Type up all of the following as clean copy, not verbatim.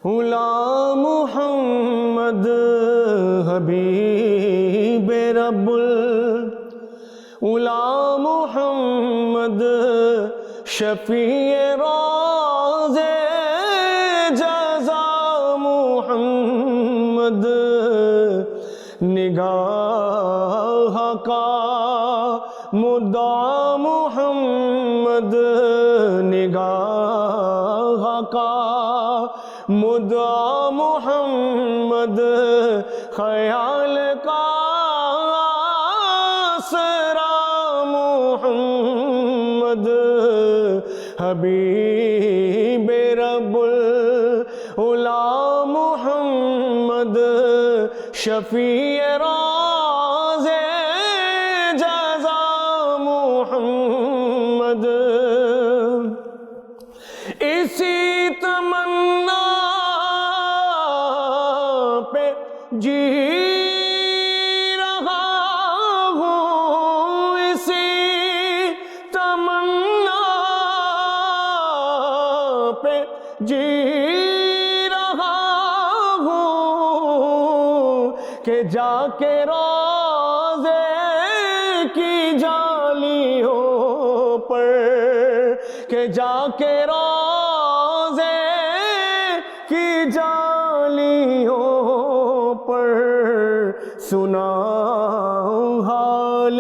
غلام محمد حبیب رب غلام محمد شفیع روز جزا محمد نگاہ کا مدعا محمد نگاہ کا مدعا محمد خیال کا آسرا محمد حبیب رب غلام محمد شفیع روز جزا محمد اسی تمنا پہ جی رہا ہوں اسی تمنا پہ جی رہا ہوں کہ جا کے روزے کی جالیوں پر کہ جا کے روزے کی جالیوں پر سناؤں حال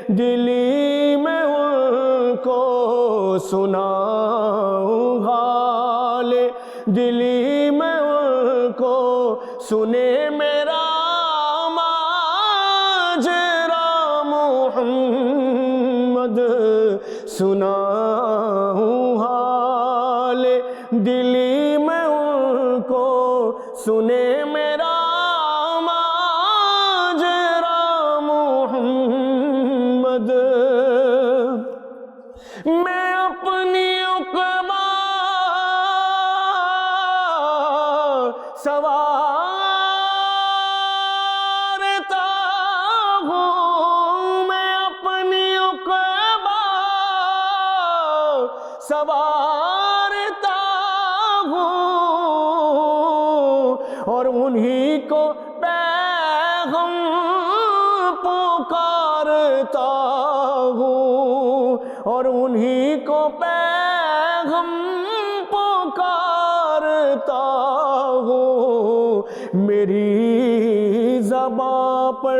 دلی میں ان کو سناؤں حال دلی میں ان کو سنے میرا ماجرا محمد سناؤں حال دلی میں ان کو سنے میرا ماجرا محمد میں اپنی عقبہ سوارتا ہوں میں اپنی عقبہ سوارتا ہوں اور انہی کو پیغام پکارتا ہوں اور انہی کو پیغام پکارتا ہوں میری زباں پر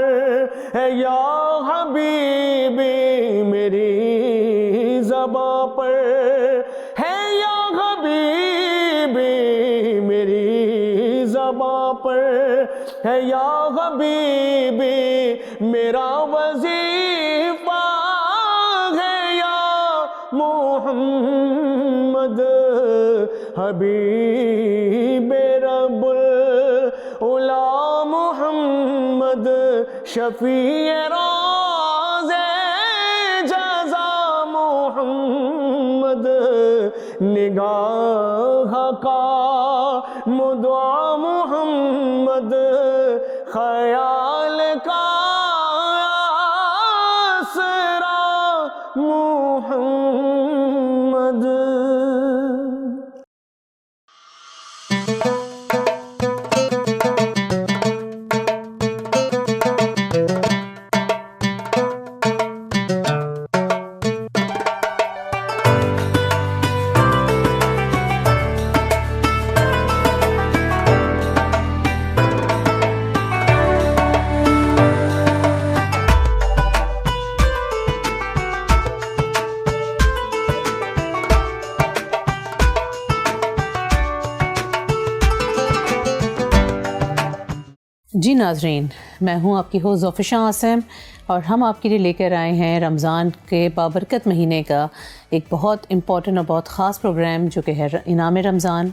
ہے یا حبیبی میری زباں پر ہے یا حبیبی میری زباں پر ہے یا حبیبی میرا وظیفہ ہے یا محمد حبیب رب غلام محمد شفیع روز جزا محمد نگاہ کا مدعا محمد خیال کا آسرا محمد جی ناظرین، میں ہوں آپ کی ہوسٹ ظفر شاہ عاصم اور ہم آپ کے لیے لے کر آئے ہیں رمضان کے بابرکت مہینے کا ایک بہت امپورٹنٹ اور بہت خاص پروگرام جو کہ ہے انعام رمضان۔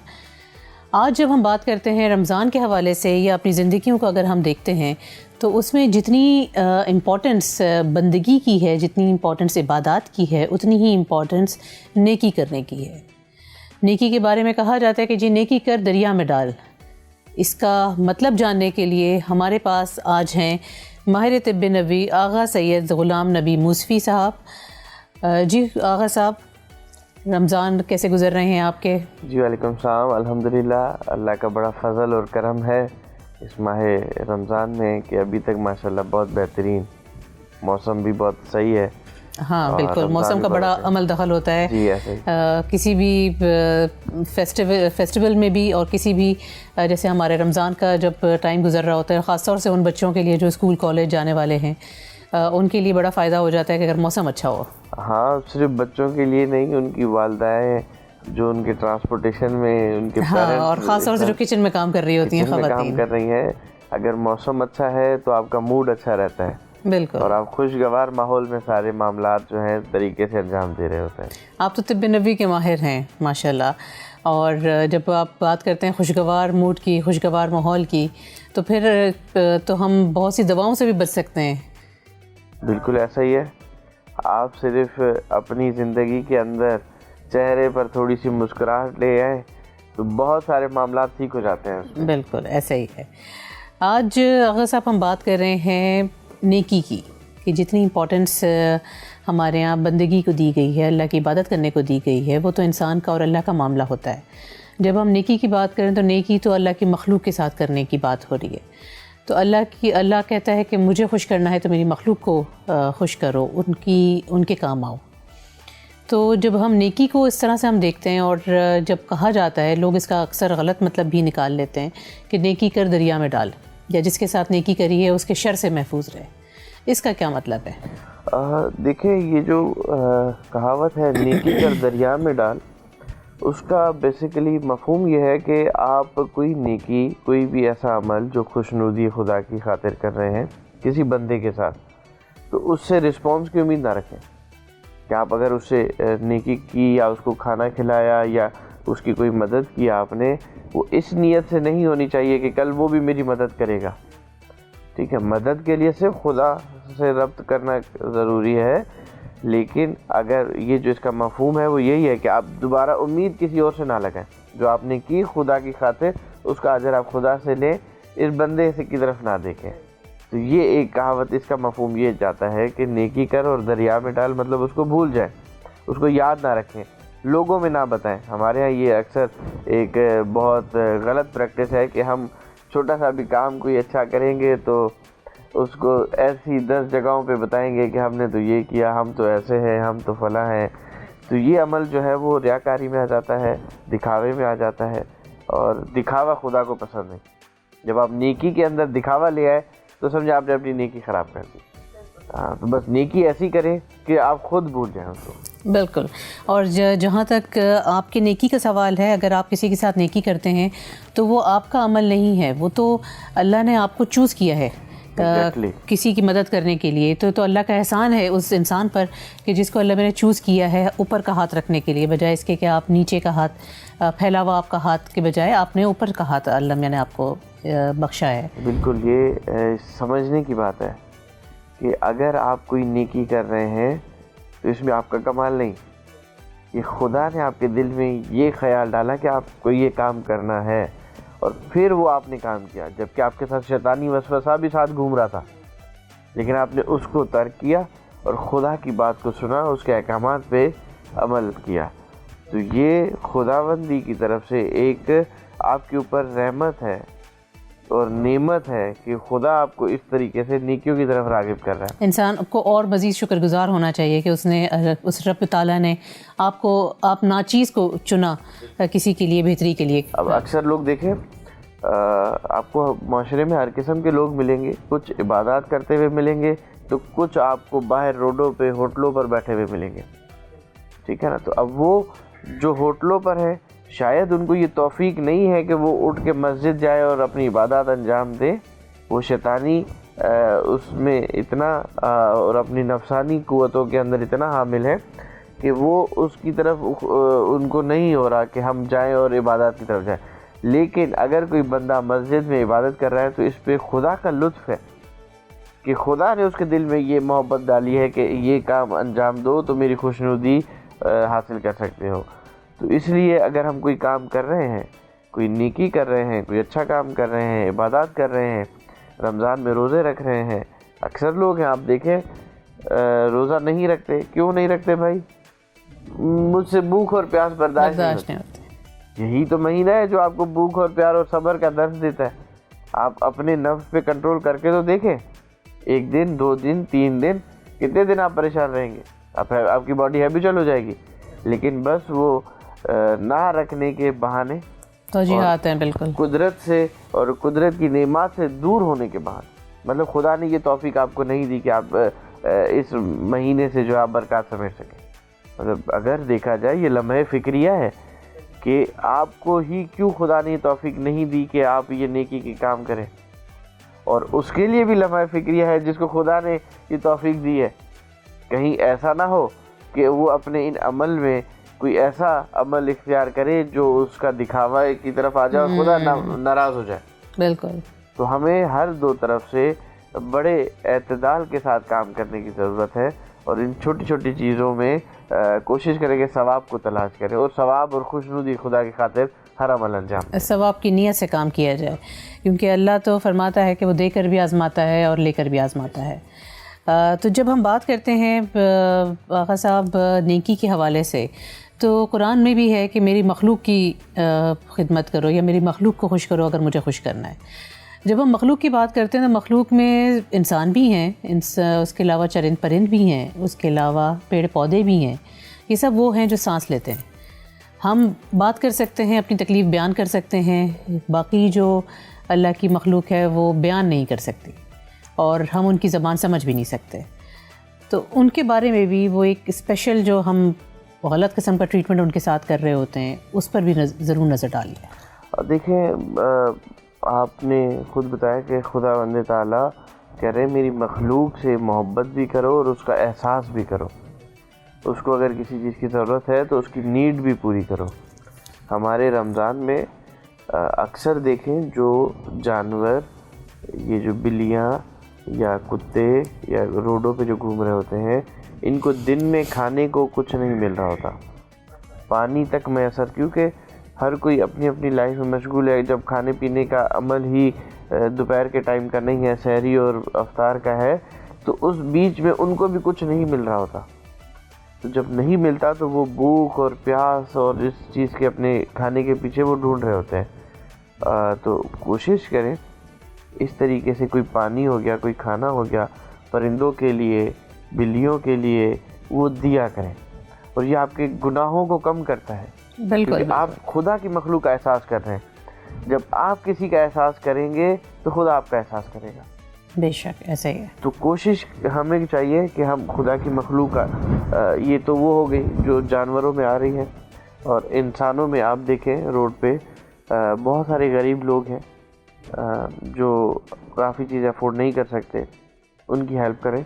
آج جب ہم بات کرتے ہیں رمضان کے حوالے سے یا اپنی زندگیوں کو اگر ہم دیکھتے ہیں تو اس میں جتنی امپورٹنس بندگی کی ہے، جتنی امپورٹنس عبادات کی ہے، اتنی ہی امپورٹنس نیکی کرنے کی ہے۔ نیکی کے بارے میں کہا جاتا ہے کہ جی نیکی کر دریا میں ڈال۔ اس کا مطلب جاننے کے لیے ہمارے پاس آج ہیں ماہر طب نبوی آغا سید غلام نبی موسفی صاحب۔ جی آغا صاحب، رمضان کیسے گزر رہے ہیں آپ کے؟ جی وعلیکم السلام. الحمدللہ اللہ کا بڑا فضل اور کرم ہے اس ماہ رمضان میں کہ ابھی تک ماشاءاللہ بہت بہترین، موسم بھی بہت صحیح ہے. ہاں بالکل، موسم کا بڑا عمل دخل ہوتا ہے. جی ایسے کسی بھی فیسٹیول میں بھی، اور کسی بھی جیسے ہمارے رمضان کا جب ٹائم گزر رہا ہوتا ہے، خاص طور سے ان بچوں کے لیے جو اسکول کالج جانے والے ہیں، ان کے لیے بڑا فائدہ ہو جاتا ہے کہ اگر موسم اچھا ہو. ہاں صرف بچوں کے لیے نہیں، ان کی والدائیں جو ان کے ٹرانسپورٹیشن میں ان کے ہاں، اور خاص طور سے جو کچن میں کام کر رہی ہوتی ہیں خواتین، کام کر رہی ہیں، اگر موسم اچھا ہے تو آپ کا موڈ اچھا رہتا ہے بالکل، اور آپ خوشگوار ماحول میں سارے معاملات جو ہیں طریقے سے انجام دے رہے ہوتے ہیں. آپ تو طب نبوی کے ماہر ہیں ماشاءاللہ، اور جب آپ بات کرتے ہیں خوشگوار موڈ کی، خوشگوار ماحول کی، تو پھر تو ہم بہت سی دواؤں سے بھی بچ سکتے ہیں. بالکل ایسا ہی ہے. آپ صرف اپنی زندگی کے اندر چہرے پر تھوڑی سی مسکراہٹ لے آئیں تو بہت سارے معاملات ٹھیک ہو جاتے ہیں. بالکل ایسا ہی ہے. آج اگر صاحب ہم بات کر رہے ہیں نیکی کی، کہ جتنی امپورٹنس ہمارے ہاں بندگی کو دی گئی ہے، اللہ کی عبادت کرنے کو دی گئی ہے، وہ تو انسان کا اور اللہ کا معاملہ ہوتا ہے. جب ہم نیکی کی بات کریں تو نیکی تو اللہ کی مخلوق کے ساتھ کرنے کی بات ہو رہی ہے. تو اللہ کہتا ہے کہ مجھے خوش کرنا ہے تو میری مخلوق کو خوش کرو، ان کے کام آؤ. تو جب ہم نیکی کو اس طرح سے ہم دیکھتے ہیں، اور جب کہا جاتا ہے، لوگ اس کا اکثر غلط مطلب بھی نکال لیتے ہیں کہ نیکی کر دریا میں ڈال، یا جس کے ساتھ نیکی کری ہے اس کے شر سے محفوظ رہے. اس کا کیا مطلب ہے؟ دیکھیں یہ جو کہاوت ہے نیکی کر دریا میں ڈال، اس کا بیسیکلی مفہوم یہ ہے کہ آپ کوئی نیکی، کوئی بھی ایسا عمل جو خوشنودی خدا کی خاطر کر رہے ہیں کسی بندے کے ساتھ، تو اس سے رسپانس کی امید نہ رکھیں کہ آپ اگر اس سے نیکی کی یا اس کو کھانا کھلایا یا اس کی کوئی مدد کی آپ نے، وہ اس نیت سے نہیں ہونی چاہیے کہ کل وہ بھی میری مدد کرے گا. ٹھیک ہے، مدد کے لیے صرف خدا سے ربط کرنا ضروری ہے، لیکن اگر یہ جو اس کا مفہوم ہے وہ یہی ہے کہ آپ دوبارہ امید کسی اور سے نہ لگائیں. جو آپ نے کی خدا کی خاطر، اس کا اجر آپ خدا سے لیں، اس بندے سے کی طرف نہ دیکھیں. تو یہ ایک کہاوت، اس کا مفہوم یہ جاتا ہے کہ نیکی کر اور دریا میں ڈال، مطلب اس کو بھول جائیں، اس کو یاد نہ رکھیں، لوگوں میں نہ بتائیں. ہمارے ہاں یہ اکثر ایک بہت غلط پریکٹس ہے کہ ہم چھوٹا سا بھی کام کوئی اچھا کریں گے تو اس کو ایسی 10 جگہوں پہ بتائیں گے کہ ہم نے تو یہ کیا، ہم تو ایسے ہیں، ہم تو فلاں ہیں. تو یہ عمل جو ہے وہ ریاکاری میں آ جاتا ہے، دکھاوے میں آ جاتا ہے، اور دکھاوا خدا کو پسند نہیں. جب آپ نیکی کے اندر دکھاوا لے آئے تو سمجھے آپ نے اپنی نیکی خراب کر دی. تو بس نیکی ایسی کریں کہ آپ خود بھول جائیں اس کو. بالکل. اور جہاں تک آپ کی نیکی کا سوال ہے، اگر آپ کسی کے ساتھ نیکی کرتے ہیں تو وہ آپ کا عمل نہیں ہے، وہ تو اللہ نے آپ کو چوز کیا ہے کسی کی مدد کرنے کے لیے. تو اللہ کا احسان ہے اس انسان پر کہ جس کو اللہ نے چوز کیا ہے اوپر کا ہاتھ رکھنے کے لیے، بجائے اس کے کہ آپ نیچے کا ہاتھ پھیلا ہوا آپ کا ہاتھ کے بجائے آپ نے اوپر کا ہاتھ اللہ میں نے آپ کو بخشا ہے. بالکل، یہ سمجھنے کی بات ہے کہ اگر آپ کوئی نیکی کر رہے ہیں تو اس میں آپ کا کمال نہیں، یہ خدا نے آپ کے دل میں یہ خیال ڈالا کہ آپ کو یہ کام کرنا ہے، اور پھر وہ آپ نے کام کیا، جبکہ آپ کے ساتھ شیطانی وسوسہ بھی ساتھ گھوم رہا تھا، لیکن آپ نے اس کو ترک کیا اور خدا کی بات کو سنا، اس کے احکامات پہ عمل کیا. تو یہ خداوندی کی طرف سے ایک آپ کے اوپر رحمت ہے اور نعمت ہے کہ خدا آپ کو اس طریقے سے نیکیوں کی طرف راغب کر رہا ہے. انسان کو اور مزید شکر گزار ہونا چاہیے کہ اس رب تعالیٰ نے آپ ناچیز کو چنا کسی کے لیے بہتری کے لیے. اب اکثر لوگ دیکھیں، آپ کو معاشرے میں ہر قسم کے لوگ ملیں گے، کچھ عبادات کرتے ہوئے ملیں گے تو کچھ آپ کو باہر روڈوں پہ ہوٹلوں پر بیٹھے ہوئے ملیں گے. ٹھیک ہے نا؟ تو اب وہ جو ہوٹلوں پر ہیں شاید ان کو یہ توفیق نہیں ہے کہ وہ اٹھ کے مسجد جائے اور اپنی عبادات انجام دے. وہ شیطانی اس میں اتنا اور اپنی نفسانی قوتوں کے اندر اتنا حامل ہے کہ وہ اس کی طرف ان کو نہیں ہو رہا کہ ہم جائیں اور عبادات کی طرف جائیں. لیکن اگر کوئی بندہ مسجد میں عبادت کر رہا ہے تو اس پہ خدا کا لطف ہے کہ خدا نے اس کے دل میں یہ محبت ڈالی ہے کہ یہ کام انجام دو تو میری خوشنودی حاصل کر سکتے ہو. تو اس لیے اگر ہم کوئی کام کر رہے ہیں، کوئی نیکی کر رہے ہیں، کوئی اچھا کام کر رہے ہیں، عبادات کر رہے ہیں، رمضان میں روزے رکھ رہے ہیں. اکثر لوگ ہیں آپ دیکھیں روزہ نہیں رکھتے. کیوں نہیں رکھتے بھائی؟ مجھ سے بھوک اور پیاس برداشت نہیں ہوتی. یہی تو مہینہ ہے جو آپ کو بھوک اور پیار اور صبر کا درس دیتا ہے. آپ اپنے نفس پہ کنٹرول کر کے تو دیکھیں, 1 دن 2 دن 3 دن, کتنے دن آپ پریشان رہیں گے؟ آپ کی باڈی ہیبیچل ہو جائے گی. لیکن بس وہ نہ رکھنے کے بہانے, توجیہات ہیں بالکل, قدرت سے اور قدرت کی نعمات سے دور ہونے کے بہانے. مطلب خدا نے یہ توفیق آپ کو نہیں دی کہ آپ اس مہینے سے جو آپ برکات سمیٹ سکیں. مطلب اگر دیکھا جائے یہ لمحہ فکریہ ہے کہ آپ کو ہی کیوں خدا نے یہ توفیق نہیں دی کہ آپ یہ نیکی کے کام کریں, اور اس کے لیے بھی لمحہ فکریہ ہے جس کو خدا نے یہ توفیق دی ہے. کہیں ایسا نہ ہو کہ وہ اپنے ان عمل میں کوئی ایسا عمل اختیار کرے جو اس کا دکھاوا کی طرف آ جائے اور خدا ناراض ہو جائے. بالکل. تو ہمیں ہر 2 طرف سے بڑے اعتدال کے ساتھ کام کرنے کی ضرورت ہے, اور ان چھوٹی چھوٹی چیزوں میں کوشش کریں کہ ثواب کو تلاش کریں, اور ثواب اور خوشنودی خدا کی خاطر ہر عمل انجام. ثواب کی نیت سے کام کیا جائے, کیونکہ اللہ تو فرماتا ہے کہ وہ دے کر بھی آزماتا ہے اور لے کر بھی آزماتا ہے. تو جب ہم بات کرتے ہیں آقا صاحب نیکی کے حوالے سے, تو قرآن میں بھی ہے کہ میری مخلوق کی خدمت کرو یا میری مخلوق کو خوش کرو اگر مجھے خوش کرنا ہے. جب ہم مخلوق کی بات کرتے ہیں تو مخلوق میں انسان بھی ہیں, اس کے علاوہ چرند پرند بھی ہیں, اس کے علاوہ پیڑ پودے بھی ہیں. یہ سب وہ ہیں جو سانس لیتے ہیں. ہم بات کر سکتے ہیں, اپنی تکلیف بیان کر سکتے ہیں, باقی جو اللہ کی مخلوق ہے وہ بیان نہیں کر سکتی, اور ہم ان کی زبان سمجھ بھی نہیں سکتے. تو ان کے بارے میں بھی وہ ایک اسپیشل جو ہم غلط قسم کا ٹریٹمنٹ ان کے ساتھ کر رہے ہوتے ہیں, اس پر بھی ضرور نظر ڈالیے. دیکھیں, آپ نے خود بتایا کہ خدا بند تعالیٰ کہہ رہے ہیں میری مخلوق سے محبت بھی کرو اور اس کا احساس بھی کرو. اس کو اگر کسی چیز کی ضرورت ہے تو اس کی نیڈ بھی پوری کرو. ہمارے رمضان میں اکثر دیکھیں جو جانور, یہ جو بلیاں یا کتے یا روڈوں پہ جو گھوم رہے ہوتے ہیں, ان کو دن میں کھانے کو کچھ نہیں مل رہا ہوتا, پانی تک میسر, کیونکہ ہر کوئی اپنی اپنی لائف میں مشغول ہے. جب کھانے پینے کا عمل ہی دوپہر کے ٹائم کا نہیں ہے, سحری اور افطار کا ہے, تو اس بیچ میں ان کو بھی کچھ نہیں مل رہا ہوتا. تو جب نہیں ملتا تو وہ بھوک اور پیاس اور اس چیز کے اپنے کھانے کے پیچھے وہ ڈھونڈ رہے ہوتے ہیں. تو کوشش کریں اس طریقے سے, کوئی پانی ہو گیا, کوئی کھانا ہو گیا, پرندوں کے لیے, بلیوں کے لیے وہ دیا کریں. اور یہ آپ کے گناہوں کو کم کرتا ہے, بالکل. آپ خدا کی مخلوق کا احساس کر رہے ہیں. جب آپ کسی کا احساس کریں گے تو خدا آپ کا احساس کرے گا. بے شک ایسا ہی ہے. تو کوشش ہمیں چاہیے کہ ہم خدا کی مخلوق کا, یہ تو وہ ہو گئی جو جانوروں میں آ رہی ہے, اور انسانوں میں آپ دیکھیں روڈ پہ بہت سارے غریب لوگ ہیں جو کافی چیزیں افورڈ نہیں کر سکتے. ان کی ہیلپ کریں,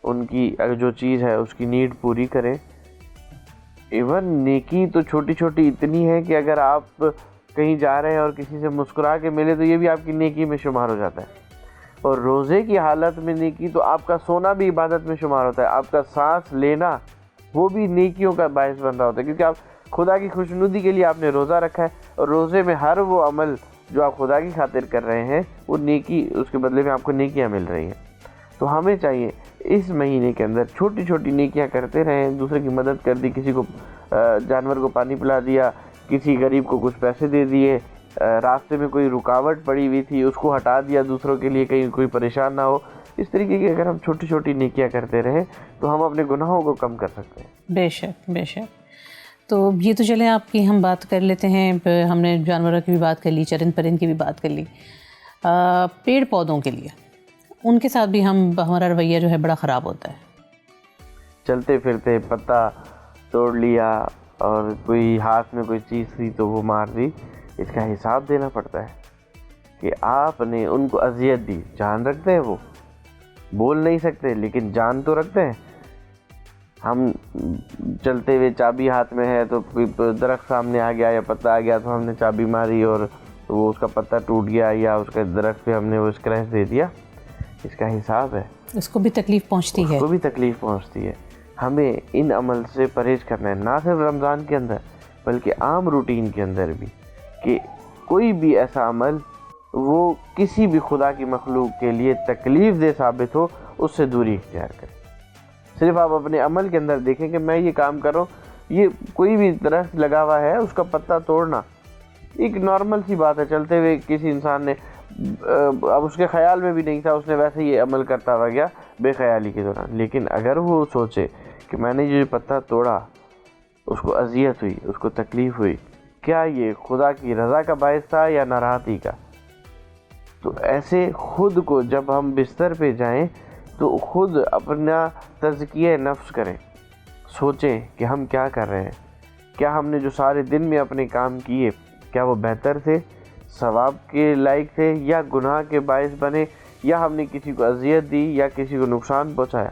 ان کی جو چیز ہے اس کی نیڈ پوری کریں. ایون نیکی تو چھوٹی چھوٹی اتنی ہے کہ اگر آپ کہیں جا رہے ہیں اور کسی سے مسکرا کے ملے تو یہ بھی آپ کی نیکی میں شمار ہو جاتا ہے. اور روزے کی حالت میں نیکی تو آپ کا سونا بھی عبادت میں شمار ہوتا ہے, آپ کا سانس لینا وہ بھی نیکیوں کا باعث بن رہا ہوتا ہے, کیونکہ آپ خدا کی خوشنودی کے لیے آپ نے روزہ رکھا ہے, اور روزے میں ہر وہ عمل جو آپ خدا کی خاطر کر رہے ہیں وہ نیکی, اس کے بدلے میں آپ کو نیکیاں مل رہی ہیں. تو ہمیں چاہیے اس مہینے کے اندر چھوٹی چھوٹی نیکیاں کرتے رہیں. دوسرے کی مدد کر دی, کسی کو جانور کو پانی پلا دیا, کسی غریب کو کچھ پیسے دے دیے, راستے میں کوئی رکاوٹ پڑی ہوئی تھی اس کو ہٹا دیا دوسروں کے لیے, کہیں کوئی پریشان نہ ہو. اس طریقے کی اگر ہم چھوٹی چھوٹی نیکیاں کرتے رہیں تو ہم اپنے گناہوں کو کم کر سکتے ہیں. بے شک بے شک. تو یہ تو چلیں آپ کی ہم بات کر لیتے ہیں, ہم نے جانوروں کی بھی بات کر لی, چرند پرند کی بھی بات کر لی. پیڑ پودوں کے لیے ان کے ساتھ بھی ہمارا رویہ جو ہے بڑا خراب ہوتا ہے. چلتے پھرتے پتا توڑ لیا اور کوئی ہاتھ میں کوئی چیز تھی تو وہ مار دی, اس کا حساب دینا پڑتا ہے کہ آپ نے ان کو اذیت دی. جان رکھتے ہیں, وہ بول نہیں سکتے لیکن جان تو رکھتے ہیں. ہم چلتے ہوئے چابی ہاتھ میں ہے تو کوئی درخت سامنے آ گیا یا پتا آ گیا تو ہم نے چابی ماری اور وہ اس کا پتا ٹوٹ گیا, یا اس کے درخت پہ ہم نے وہ اسکریچ دے دیا. اس کا حساب ہے, اس کو بھی تکلیف پہنچتی ہے, اس کو بھی تکلیف پہنچتی ہے. ہمیں ان عمل سے پرہیز کرنا ہے, نہ صرف رمضان کے اندر بلکہ عام روٹین کے اندر بھی, کہ کوئی بھی ایسا عمل وہ کسی بھی خدا کی مخلوق کے لیے تکلیف دہ ثابت ہو اس سے دوری اختیار کریں. صرف آپ اپنے عمل کے اندر دیکھیں کہ میں یہ کام کر رہا ہوں یہ کوئی بھی درخت لگا ہوا ہے اس کا پتا توڑنا ایک نارمل سی بات ہے، چلتے ہوئے کسی انسان نے اب اس کے خیال میں بھی نہیں تھا، اس نے ویسے ہی عمل کرتا ہوا گیا بے خیالی کے دوران. لیکن اگر وہ سوچے کہ میں نے یہ پتا توڑا، اس کو اذیت ہوئی، اس کو تکلیف ہوئی، کیا یہ خدا کی رضا کا باعث تھا یا ناراحتی کا؟ تو ایسے خود کو جب ہم بستر پہ جائیں تو خود اپنا تزکیہ نفس کریں، سوچیں کہ ہم کیا کر رہے ہیں، کیا ہم نے جو سارے دن میں اپنے کام کیے کیا وہ بہتر تھے، ثواب کے لائق تھے، یا گناہ کے باعث بنے، یا ہم نے کسی کو اذیت دی یا کسی کو نقصان پہنچایا.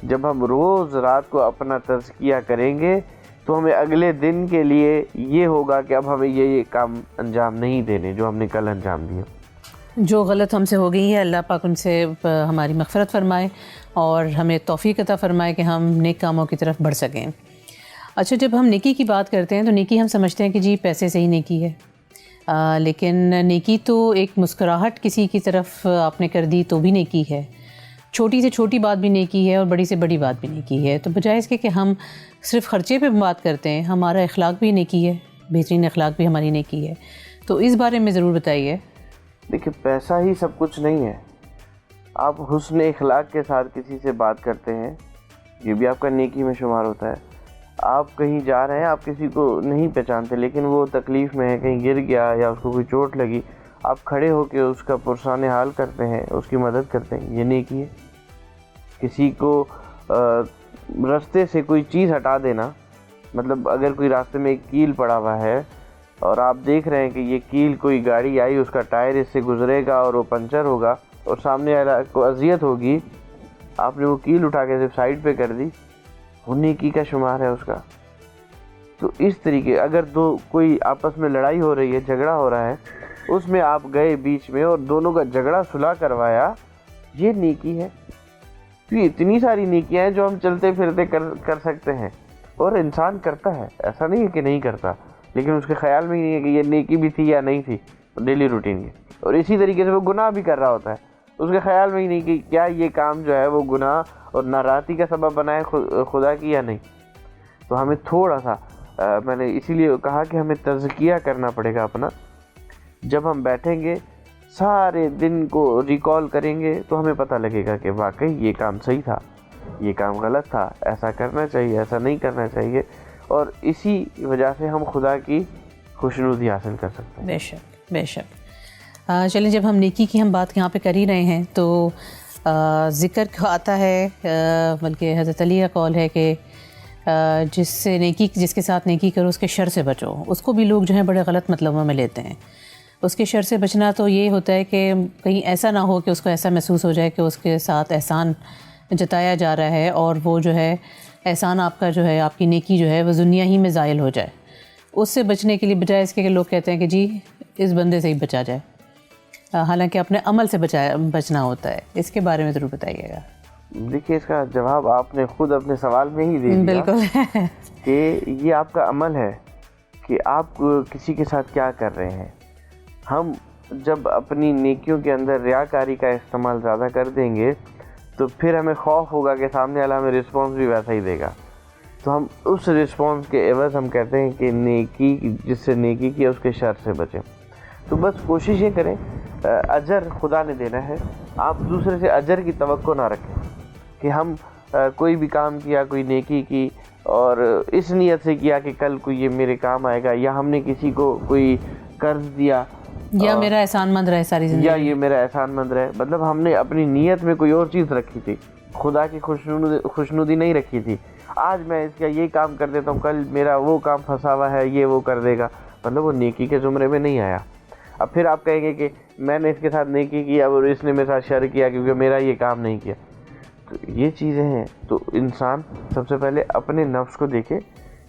جب ہم روز رات کو اپنا تزکیہ کریں گے تو ہمیں اگلے دن کے لیے یہ ہوگا کہ اب ہمیں یہ کام انجام نہیں دینے جو ہم نے کل انجام دیے. جو غلط ہم سے ہو گئی ہے اللہ پاک ان سے ہماری مغفرت فرمائے اور ہمیں توفیق عطا فرمائے کہ ہم نیک کاموں کی طرف بڑھ سکیں. اچھا، جب ہم نیکی کی بات کرتے ہیں تو نیکی ہم سمجھتے ہیں کہ جی پیسے سے ہی نیکی ہے، لیکن نیکی تو ایک مسکراہٹ کسی کی طرف آپ نے کر دی تو بھی نیکی ہے، چھوٹی سے چھوٹی بات بھی نیکی ہے اور بڑی سے بڑی بات بھی نیکی ہے. تو بجائے اس کے کہ ہم صرف خرچے پہ بات کرتے ہیں، ہمارا اخلاق بھی نیکی ہے، بہترین اخلاق بھی ہماری نیکی ہے. تو اس بارے میں ضرور بتائیے. دیکھیں، پیسہ ہی سب کچھ نہیں ہے. آپ حسن اخلاق کے ساتھ کسی سے بات کرتے ہیں، یہ بھی آپ کا نیکی میں شمار ہوتا ہے. آپ کہیں جا رہے ہیں، آپ کسی کو نہیں پہچانتے لیکن وہ تکلیف میں ہے، کہیں گر گیا یا اس کو کوئی چوٹ لگی، آپ کھڑے ہو کے اس کا پرسان حال کرتے ہیں، اس کی مدد کرتے ہیں، یہ نیکی ہے. کسی کو راستے سے کوئی چیز ہٹا دینا، مطلب اگر کوئی راستے میں ایک کیل پڑا ہوا ہے اور آپ دیکھ رہے ہیں کہ یہ کیل کوئی گاڑی آئی، اس کا ٹائر اس سے گزرے گا اور وہ پنچر ہوگا اور سامنے والا کو اذیت ہوگی، آپ نے وہ کیل اٹھا کے صرف سائڈ پہ کر دی، وہ نیکی کا شمار ہے اس کا. تو اس طریقے اگر کوئی آپس میں لڑائی ہو رہی ہے، جھگڑا ہو رہا ہے، اس میں آپ گئے بیچ میں اور دونوں کا جھگڑا صلح کروایا، یہ نیکی ہے. تو یہ اتنی ساری نیکیاں ہیں جو ہم چلتے پھرتے کر سکتے ہیں اور انسان کرتا ہے، ایسا نہیں ہے کہ نہیں کرتا، لیکن اس کے خیال میں ہی نہیں ہے کہ یہ نیکی بھی تھی یا نہیں تھی ڈیلی روٹین کی. اور اسی طریقے سے وہ گناہ بھی کر رہا ہوتا ہے، اس کے خیال میں ہی نہیں کہ کیا یہ کام جو ہے وہ گناہ اور ناراضگی کا سبب بنائے خدا کی یا نہیں. تو ہمیں تھوڑا سا میں نے اسی لیے کہا کہ ہمیں تزکیہ کرنا پڑے گا اپنا. جب ہم بیٹھیں گے سارے دن کو ریکال کریں گے تو ہمیں پتہ لگے گا کہ واقعی یہ کام صحیح تھا، یہ کام غلط تھا، ایسا کرنا چاہیے، ایسا نہیں کرنا چاہیے. اور اسی وجہ سے ہم خدا کی خوشنودی حاصل کر سکتے ہیں. بے شک بے شک. چلیں، جب ہم نیکی کی ہم بات یہاں پہ کر ہی رہے ہیں تو ذکر آتا ہے، بلکہ حضرت علی کا قول ہے کہ جس کے ساتھ نیکی کرو اس کے شر سے بچو. اس کو بھی لوگ جو ہیں بڑے غلط مطلبوں میں لیتے ہیں. اس کے شر سے بچنا تو یہ ہوتا ہے کہ کہیں ایسا نہ ہو کہ اس کو ایسا محسوس ہو جائے کہ اس کے ساتھ احسان جتایا جا رہا ہے اور وہ جو ہے احسان آپ کا جو ہے، آپ کی نیکی جو ہے وہ دنیا ہی میں زائل ہو جائے. اس سے بچنے کے لیے بجائے اس کے کہ لوگ کہتے ہیں کہ جی اس بندے سے ہی بچا جائے، حالانکہ اپنے عمل سے بچنا ہوتا ہے. اس کے بارے میں ضرور بتائیے گا. دیکھیے، اس کا جواب آپ نے خود اپنے سوال میں ہی دے دیا. بالکل کہ یہ آپ کا عمل ہے کہ آپ کسی کے ساتھ کیا کر رہے ہیں. ہم جب اپنی نیکیوں کے اندر ریاکاری کا استعمال زیادہ کر دیں گے تو پھر ہمیں خوف ہوگا کہ سامنے والا ہمیں رسپانس بھی ویسا ہی دے گا. تو ہم اس رسپانس کے عوض ہم کہتے ہیں کہ نیکی، جس سے نیکی کی اس کے شر سے بچیں. تو بس کوشش یہ کریں، اجر خدا نے دینا ہے، آپ دوسرے سے اجر کی توقع نہ رکھیں کہ ہم کوئی بھی کام کیا، کوئی نیکی کی اور اس نیت سے کیا کہ کل کو یہ میرے کام آئے گا، یا ہم نے کسی کو کوئی قرض دیا یا میرا احسان مند رہے ساری زندگی، یا یہ میرا احسان مند رہے. مطلب ہم نے اپنی نیت میں کوئی اور چیز رکھی تھی، خدا کی خوشنودی نہیں رکھی تھی. آج میں اس کا یہ کام کر دیتا ہوں، کل میرا وہ کام پھنسا ہوا ہے، یہ وہ کر دے گا، مطلب وہ نیکی کے زمرے میں نہیں آیا. اب پھر آپ کہیں گے کہ میں نے اس کے ساتھ نیکی کی اور اس نے میرے ساتھ شر کیا کیونکہ میرا یہ کام نہیں کیا. تو یہ چیزیں ہیں. تو انسان سب سے پہلے اپنے نفس کو دیکھے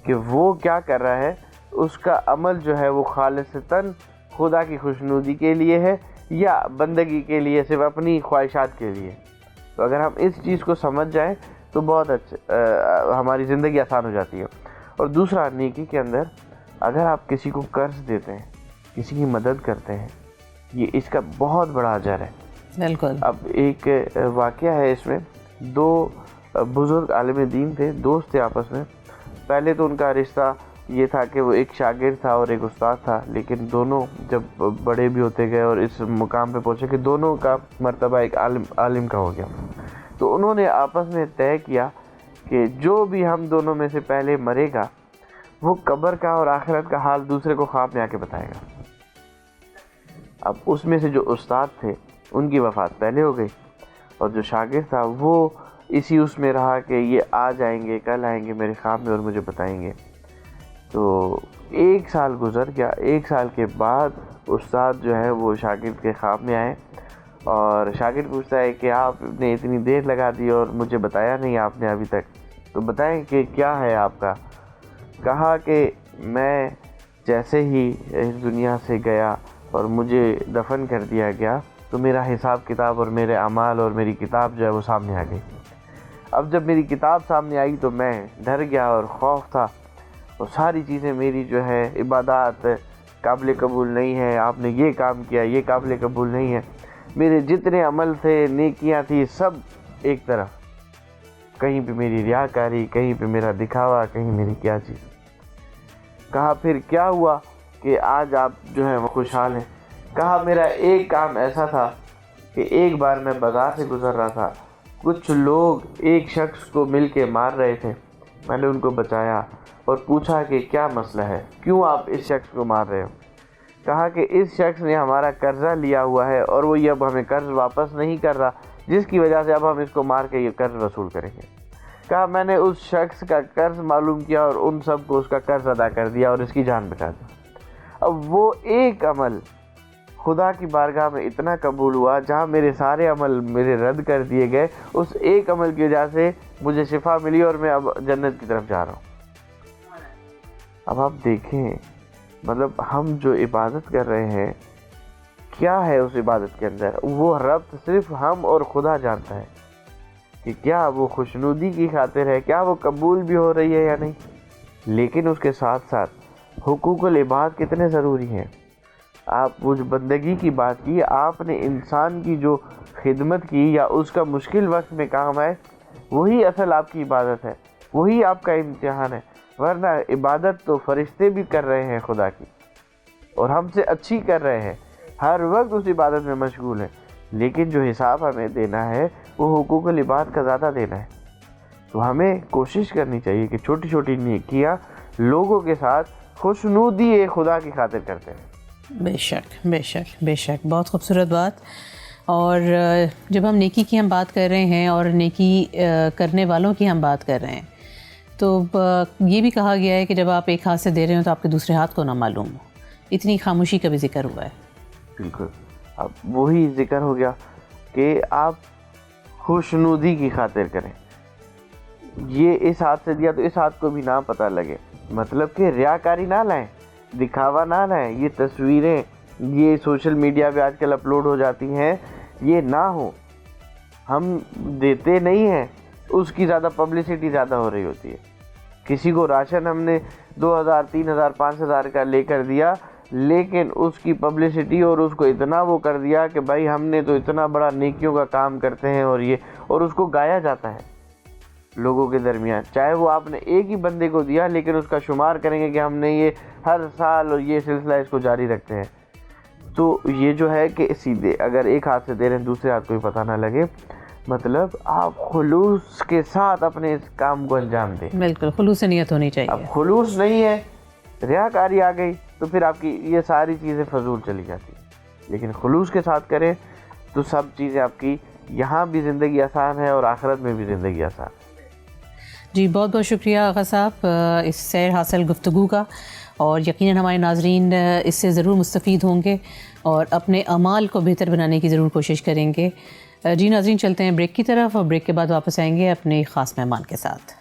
کہ وہ کیا کر رہا ہے، اس کا عمل جو ہے وہ خالصتاً خدا کی خوشنودی کے لیے ہے یا بندگی کے لیے، صرف اپنی خواہشات کے لیے. تو اگر ہم اس چیز کو سمجھ جائیں تو بہت اچھا، ہماری زندگی آسان ہو جاتی ہے. اور دوسرا، نیکی کے اندر اگر آپ کسی کو قرض دیتے ہیں، کسی کی مدد کرتے ہیں، یہ اس کا بہت بڑا اجر ہے. بالکل. اب ایک واقعہ ہے اس میں، دو بزرگ عالم دین تھے، دوست تھے آپس میں. پہلے تو ان کا رشتہ یہ تھا کہ وہ ایک شاگرد تھا اور ایک استاد تھا، لیکن دونوں جب بڑے بھی ہوتے گئے اور اس مقام پہ پہنچے کہ دونوں کا مرتبہ ایک عالم کا ہو گیا، تو انہوں نے آپس میں طے کیا کہ جو بھی ہم دونوں میں سے پہلے مرے گا وہ قبر کا اور آخرت کا حال دوسرے کو خواب میں آ کے بتائے گا۔ اب اس میں سے جو استاد تھے ان کی وفات پہلے ہو گئی، اور جو شاگرد تھا وہ اسی اس میں رہا کہ یہ آج آئیں گے، کل آئیں گے میرے خواب میں اور مجھے بتائیں گے۔ تو 1 سال گزر گیا، 1 سال کے بعد استاد جو ہے وہ شاگرد کے خواب میں آئے، اور شاگرد پوچھتا ہے کہ آپ نے اتنی دیر لگا دی اور مجھے بتایا نہیں آپ نے ابھی تک، تو بتائیں کہ کیا ہے آپ کا؟ کہا کہ میں جیسے ہی اس دنیا سے گیا اور مجھے دفن کر دیا گیا تو میرا حساب کتاب اور میرے اعمال اور میری کتاب جو ہے وہ سامنے آ گئی۔ اب جب میری کتاب سامنے آئی تو میں ڈر گیا اور خوف تھا، اور ساری چیزیں میری جو ہے عبادات قابل قبول نہیں ہے، آپ نے یہ کام کیا یہ قابل قبول نہیں ہے، میرے جتنے عمل تھے نیکیاں تھی سب ایک طرف، کہیں پہ میری ریاکاری، کہیں پہ میرا دکھاوا، کہیں میری کیا چیز۔ کہا پھر کیا ہوا کہ آج آپ جو ہے وہ خوشحال ہیں؟ کہا میرا ایک کام ایسا تھا کہ ایک بار میں بازار سے گزر رہا تھا، کچھ لوگ ایک شخص کو مل کے مار رہے تھے، میں نے ان کو بچایا اور پوچھا کہ کیا مسئلہ ہے، کیوں آپ اس شخص کو مار رہے ہو؟ کہا کہ اس شخص نے ہمارا قرضہ لیا ہوا ہے اور وہ یہ اب ہمیں قرض واپس نہیں کر رہا، جس کی وجہ سے اب ہم اس کو مار کے یہ قرض وصول کریں گے۔ کہا میں نے اس شخص کا قرض معلوم کیا اور ان سب کو اس کا قرض ادا کر دیا اور اس کی جان بچا دی۔ اب وہ ایک عمل خدا کی بارگاہ میں اتنا قبول ہوا، جہاں میرے سارے عمل میرے رد کر دیے گئے، اس ایک عمل کی وجہ سے مجھے شفا ملی اور میں اب جنت کی طرف جا رہا ہوں۔ اب آپ دیکھیں، مطلب ہم جو عبادت کر رہے ہیں کیا ہے اس عبادت کے اندر، وہ ربط صرف ہم اور خدا جانتا ہے کہ کیا وہ خوشنودی کی خاطر ہے، کیا وہ قبول بھی ہو رہی ہے یا نہیں۔ لیکن اس کے ساتھ ساتھ حقوق العباد کتنے ضروری ہیں۔ آپ وہ جو بندگی کی بات کی، آپ نے انسان کی جو خدمت کی یا اس کا مشکل وقت میں کام آئے، وہی اصل آپ کی عبادت ہے، وہی آپ کا امتحان ہے۔ ورنہ عبادت تو فرشتے بھی کر رہے ہیں خدا کی، اور ہم سے اچھی کر رہے ہیں، ہر وقت اس عبادت میں مشغول ہیں، لیکن جو حساب ہمیں دینا ہے وہ حقوق العباد کا زیادہ دینا ہے۔ تو ہمیں کوشش کرنی چاہیے کہ چھوٹی چھوٹی نیکیاں لوگوں کے ساتھ خوشنودی خدا کی خاطر کرتے ہیں۔ بے شک بے شک بے شک، بہت خوبصورت بات۔ اور جب ہم نیکی کی ہم بات کر رہے ہیں اور نیکی کرنے والوں کی ہم بات کر رہے ہیں، تو یہ بھی کہا گیا ہے کہ جب آپ ایک ہاتھ سے دے رہے ہوں تو آپ کے دوسرے ہاتھ کو نہ معلوم ہو، اتنی خاموشی کا بھی ذکر ہوا ہے۔ بالکل، اب وہی ذکر ہو گیا کہ آپ خوشنودی کی خاطر کریں، یہ اس ہاتھ سے دیا تو اس ہاتھ کو بھی نہ پتہ لگے، مطلب کہ ریاکاری نہ لائیں، دکھاوا نہ لائیں، یہ تصویریں یہ سوشل میڈیا پہ آج کل اپلوڈ ہو جاتی ہیں، یہ نہ ہو۔ ہم دیتے نہیں ہیں، اس کی زیادہ پبلسٹی زیادہ ہو رہی ہوتی ہے۔ کسی کو راشن ہم نے 2000 3000 5000 کا لے کر دیا، لیکن اس کی پبلسٹی اور اس کو اتنا وہ کر دیا کہ بھائی ہم نے تو اتنا بڑا نیکیوں کا کام کرتے ہیں، اور اس کو گایا جاتا ہے لوگوں کے درمیان، چاہے وہ آپ نے ایک ہی بندے کو دیا، لیکن اس کا شمار کریں گے کہ ہم نے یہ ہر سال اور یہ سلسلہ اس کو جاری رکھتے ہیں۔ تو یہ جو ہے کہ سیدھے اگر ایک ہاتھ سے دے رہے ہیں دوسرے ہاتھ کو بھی پتہ نہ لگے، مطلب آپ خلوص کے ساتھ اپنے اس کام کو انجام دیں۔ بالکل، خلوص نیت ہونی چاہیے۔ اب خلوص نہیں ہے، ریاکاری آ گئی تو پھر آپ کی یہ ساری چیزیں فضول چلی جاتی ہیں، لیکن خلوص کے ساتھ کریں تو سب چیزیں آپ کی یہاں بھی زندگی آسان ہے اور آخرت میں بھی زندگی آسان ہے۔ جی بہت بہت شکریہ آغا صاحب اس سیر حاصل گفتگو کا، اور یقیناً ہمارے ناظرین اس سے ضرور مستفید ہوں گے اور اپنے اعمال کو بہتر بنانے کی ضرور کوشش کریں گے۔ جی ناظرین، چلتے ہیں بریک کی طرف، اور بریک کے بعد واپس آئیں گے اپنے خاص مہمان کے ساتھ۔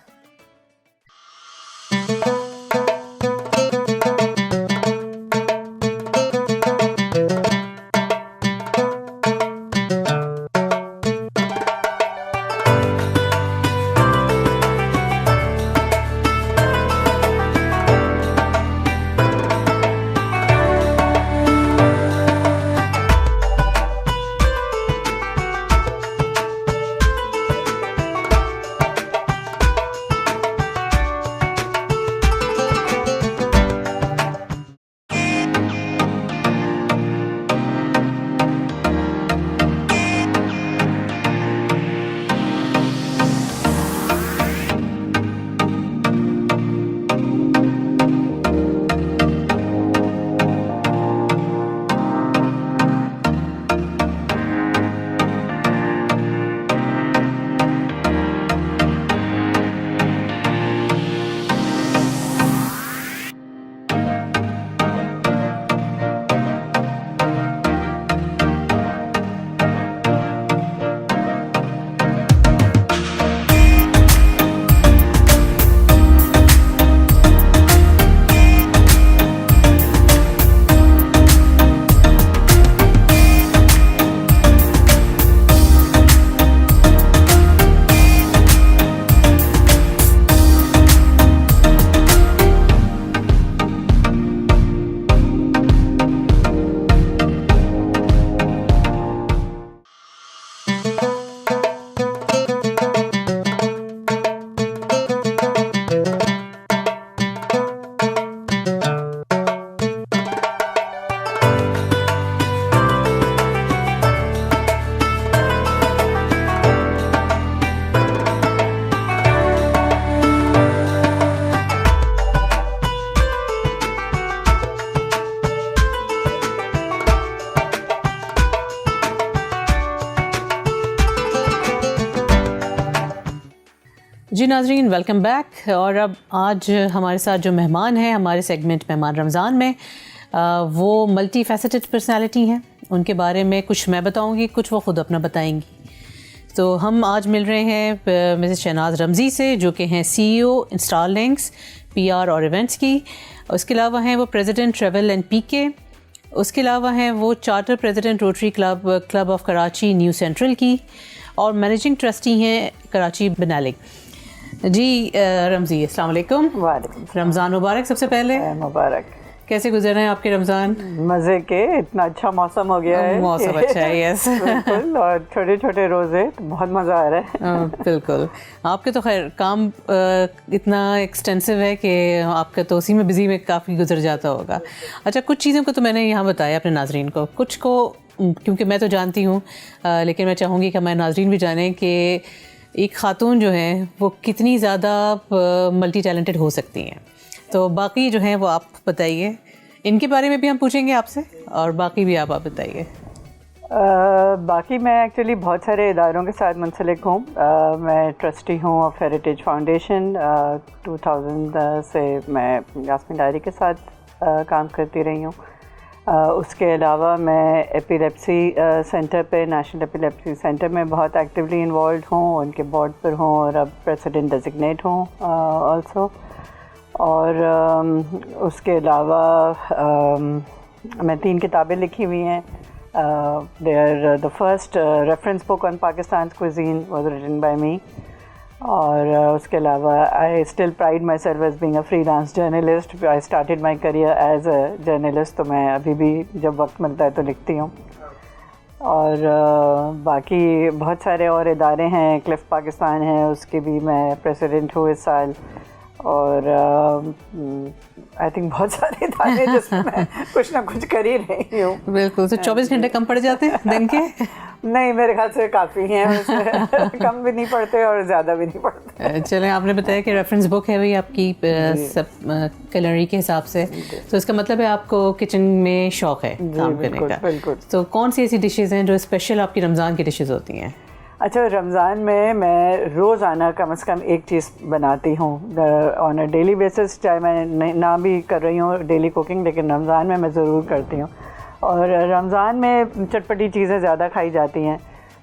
جی ناظرین ویلکم بیک. اور اب آج ہمارے ساتھ جو مہمان ہیں ہمارے سیگمنٹ مہمان رمضان میں وہ ملٹی فیسٹڈ پرسنالٹی ہیں. ان کے بارے میں کچھ میں بتاؤں گی, کچھ وہ خود اپنا بتائیں گی. تو ہم آج مل رہے ہیں مسز شہناز رمزی سے, جو کہ ہیں CEO انسٹال لنکس PR اور ایونٹس کی. اس کے علاوہ ہیں وہ پریزیڈنٹ ٹریول اینڈ PK. اس کے علاوہ ہیں وہ charter president Rotary club of Karachi New Central کی, اور مینیجنگ ٹرسٹی ہیں کراچی بنالک. جی رمزی السلام علیکم. وعلیکم رمضان مبارک. سب سے پہلے مبارک. کیسے گزر رہے ہیں آپ کے رمضان؟ مزے کے, اتنا اچھا موسم ہو گیا ہے, موسم اچھا ہے. یس بالکل, اور چھوٹے چھوٹے روزے, بہت مزہ آ رہا ہے. بالکل. آپ کے تو خیر کام اتنا ایکسٹینسو ہے کہ آپ کا تو اسی میں بزی میں کافی گزر جاتا ہوگا. اچھا, کچھ چیزوں کو تو میں نے یہاں بتایا اپنے ناظرین کو, کچھ کو کیونکہ میں تو جانتی ہوں, لیکن میں چاہوں گی کہ ہمارے ناظرین بھی جانیں کہ ایک خاتون جو ہیں وہ کتنی زیادہ ملٹی ٹیلنٹڈ ہو سکتی ہیں. تو باقی جو ہیں وہ آپ بتائیے, ان کے بارے میں بھی ہم پوچھیں گے آپ سے, اور باقی بھی آپ بتائیے. باقی میں ایکچولی بہت سارے اداروں کے ساتھ منسلک ہوں. میں ٹرسٹی ہوں آف ہیریٹیج فاؤنڈیشن. 2000 سے میں یاسمین ڈائری کے ساتھ کام کرتی رہی ہوں. اس کے علاوہ میں ایپیلیپسی سینٹر پہ, نیشنل ایپیلیپسی سینٹر میں بہت ایکٹیولی انوالوڈ ہوں, ان کے بورڈ پر ہوں, اور اب پریزیڈنٹ ڈیزگنیٹ ہوں آلسو. اور اس کے علاوہ میں 3 کتابیں لکھی ہوئی ہیں. They are the first reference book on Pakistan's cuisine was written by me. اور اس کے علاوہ I still pride myself as being a freelance journalist. I started my career as a journalist, تو میں ابھی بھی جب وقت ملتا ہے تو لکھتی ہوں. اور باقی بہت سارے اور ادارے ہیں, کلف پاکستان ہے, اس کے بھی میں پریزیڈنٹ ہوں اس سال. اور آئی تھنک بہت سارے ادارے جس میں میں کچھ نہ کچھ کر ہی رہی ہوں. بالکل. تو 24 گھنٹے کم پڑ جاتے ہیں دن کے؟ نہیں, میرے خیال سے کافی ہیں, کم بھی نہیں پڑتے اور زیادہ بھی نہیں پڑتے. چلیں, آپ نے بتایا کہ ریفرنس بک ہے بھائی آپ کی سب کیلری کے حساب سے, تو اس کا مطلب ہے آپ کو کچن میں شوق ہے کام کرنے کا. بالکل. تو کون سی ایسی ڈشز ہیں جو اسپیشل آپ کی رمضان کی ڈشز ہوتی ہیں؟ اچھا, رمضان میں روزانہ کم از کم ایک چیز بناتی ہوں آن اے ڈیلی بیسس, چاہے میں نہ بھی کر رہی ہوں ڈیلی کوکنگ, لیکن رمضان میں ضرور کرتی ہوں. اور رمضان میں چٹپٹی چیزیں زیادہ کھائی جاتی ہیں,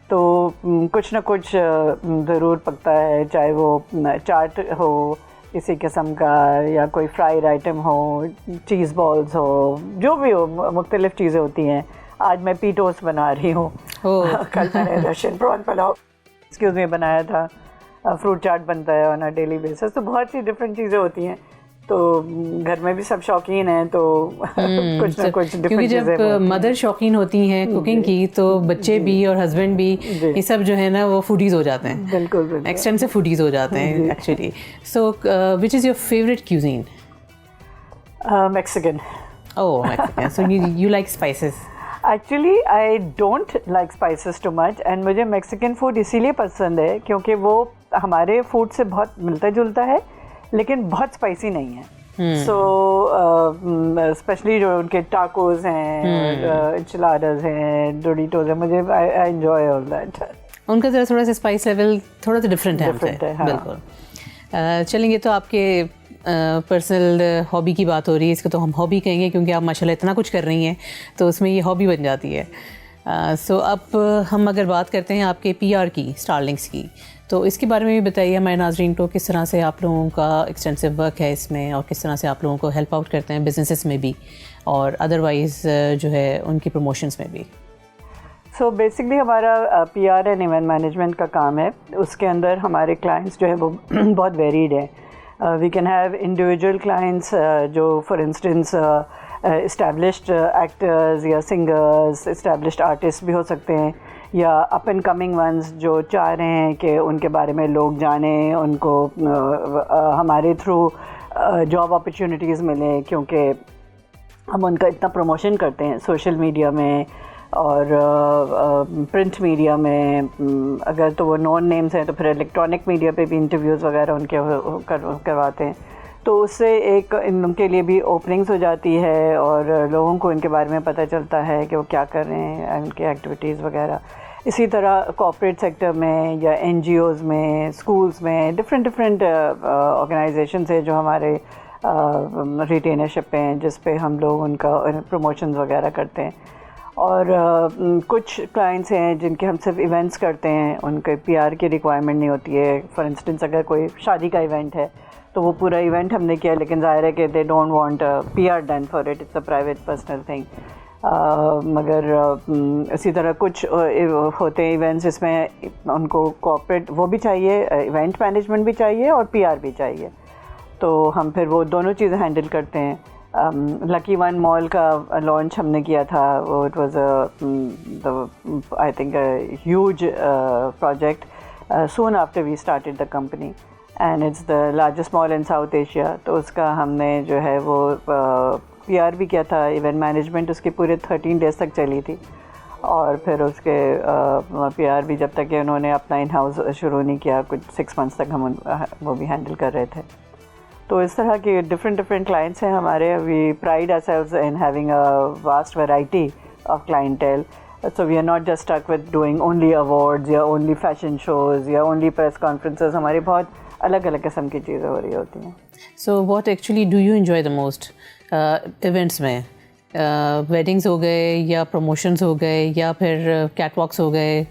تو کچھ نہ کچھ ضرور پکتا ہے, چاہے وہ چاٹ ہو کسی قسم کا, یا کوئی فرائیڈ آئٹم ہو, چیز بالز ہو, جو بھی ہو, مختلف چیزیں ہوتی ہیں. آج میں پیٹوس بنا رہی ہوں, کل میں نے رشین پران پلاؤ بنایا تھا, فروٹ چاٹ بنتا ہے آن اے ڈیلی بیسس. تو بہت سی ڈفرینٹ چیزیں ہوتی ہیں, تو گھر میں بھی سب شوقین ہیں, تو کچھ نہ کچھ ڈفرینٹ چیزیں. جب مدر شوقین ہوتی ہیں کوکنگ کی, تو بچے بھی اور ہسبینڈ بھی یہ سب جو ہے نا وہ فوڈیز ہو جاتے ہیں. بالکل, ایکسٹینسو فوڈیز ہو جاتے ہیں actually. So which is your favourite cuisine? Mexican. Oh Mexican. So you like spices? Actually I don't like spices too much, and مجھے میکسیکن فوڈ اسی لیے پسند ہے کیونکہ وہ ہمارے فوڈ سے بہت ملتا جلتا ہے, لیکن بہت اسپائسی نہیں ہے. سو اسپیشلی جو ان کے ٹاکوز ہیں, انچیلاڈاز ہیں, ڈوریٹوز ہیں, مجھے آئی انجوائے آل دیٹ. ان کا ذرا تھوڑا سا اسپائس لیول تھوڑا سا ڈفرینٹ ہے. بالکل. چلیں, یہ تو آپ کے پرسنل ہابی کی بات ہو رہی ہے, اس کو تو ہم ہابی کہیں گے کیونکہ آپ ماشاءاللہ اتنا کچھ کر رہی ہیں, تو اس میں یہ ہابی بن جاتی ہے. سو اب ہم اگر بات کرتے ہیں آپ کے PR کی, اسٹار لنکس کی, تو اس کے بارے میں بھی بتائیے ہمارے ناظرین کو, کس طرح سے آپ لوگوں کا ایکسٹینسو ورک ہے اس میں, اور کس طرح سے آپ لوگوں کو ہیلپ آؤٹ کرتے ہیں بزنسز میں بھی اور ادروائز جو ہے ان کی پروموشنس میں بھی. سو بیسکلی ہمارا PR اینڈ ایونٹ مینجمنٹ کا کام ہے. اس کے اندر ہمارے کلائنٹس جو ہے وہ بہت ویریڈ ہیں. We can have individual clients جو فار انسٹنس اسٹیبلشڈ ایکٹرز یا سنگرز, اسٹیبلشڈ آرٹسٹ بھی ہو سکتے ہیں, یا اپ اینڈ کمنگ ونس جو چاہ رہے ہیں کہ ان کے بارے میں لوگ جانیں, ان کو ہمارے تھرو جاب اپرچونیٹیز ملیں, کیونکہ ہم ان کا اتنا پروموشن کرتے ہیں سوشل میڈیا میں اور پرنٹ میڈیا میں. اگر تو وہ نون نیمز ہیں تو پھر الیکٹرانک میڈیا پہ بھی انٹرویوز وغیرہ ان کے کرواتے ہیں. تو اس سے ایک ان کے لیے بھی اوپننگز ہو جاتی ہے, اور لوگوں کو ان کے بارے میں پتہ چلتا ہے کہ وہ کیا کر رہے ہیں, ان کی ایکٹیویٹیز وغیرہ. اسی طرح کارپوریٹ سیکٹر میں یا NGOs میں، اسکولس میں، ڈفرینٹ آرگنائزیشنس ہیں جو ہمارے ریٹینرشپ پہ ہیں، جس پہ ہم لوگ ان کا پروموشنز وغیرہ کرتے ہیں. اور کچھ کلائنٹس ہیں جن کے ہم صرف ایونٹس کرتے ہیں، ان کے PR کی ریکوائرمنٹ نہیں ہوتی ہے. فار انسٹنس اگر کوئی شادی کا ایونٹ ہے تو وہ پورا ایونٹ ہم نے کیا، لیکن ظاہر ہے کہ they don't want PR done for it, it's a private personal thing. مگر اسی طرح کچھ ہوتے ہیں ایونٹس جس میں ان کو کارپوریٹ وہ بھی چاہیے، ایونٹ مینجمنٹ بھی چاہیے اور PR بھی چاہیے. تو ہم پھر وہ دونوں چیزیں ہینڈل کرتے ہیں. لکی ون مال کا لانچ ہم نے کیا تھا، وہ it was I think huge project soon after we started the company, and it's the largest mall in South Asia. تو اس کا ہم نے جو ہے وہ PR بھی کیا تھا، ایونٹ مینجمنٹ اس کی پورے 13 days تک چلی تھی. اور پھر اس کے PR بھی جب تک کہ انہوں نے اپنا ان ہاؤس شروع نہیں کیا، کچھ 6 months تک ہم وہ بھی ہینڈل کر رہے تھے. تو اس طرح کے ڈفرینٹ کلائنٹس ہیں ہمارے. We pride ourselves in having a vast variety of clientele. So we are not just stick with doing only awards یا اونلی فیشن شوز یا اونلی پریس کانفرنسز. ہماری بہت الگ قسم کی چیزیں ہو رہی ہوتی ہیں. So what actually do you enjoy the most events میں؟ ویڈنگز ہو گئے یا پروموشنز ہو گئے یا پھر کیٹ واکس ہو گئے،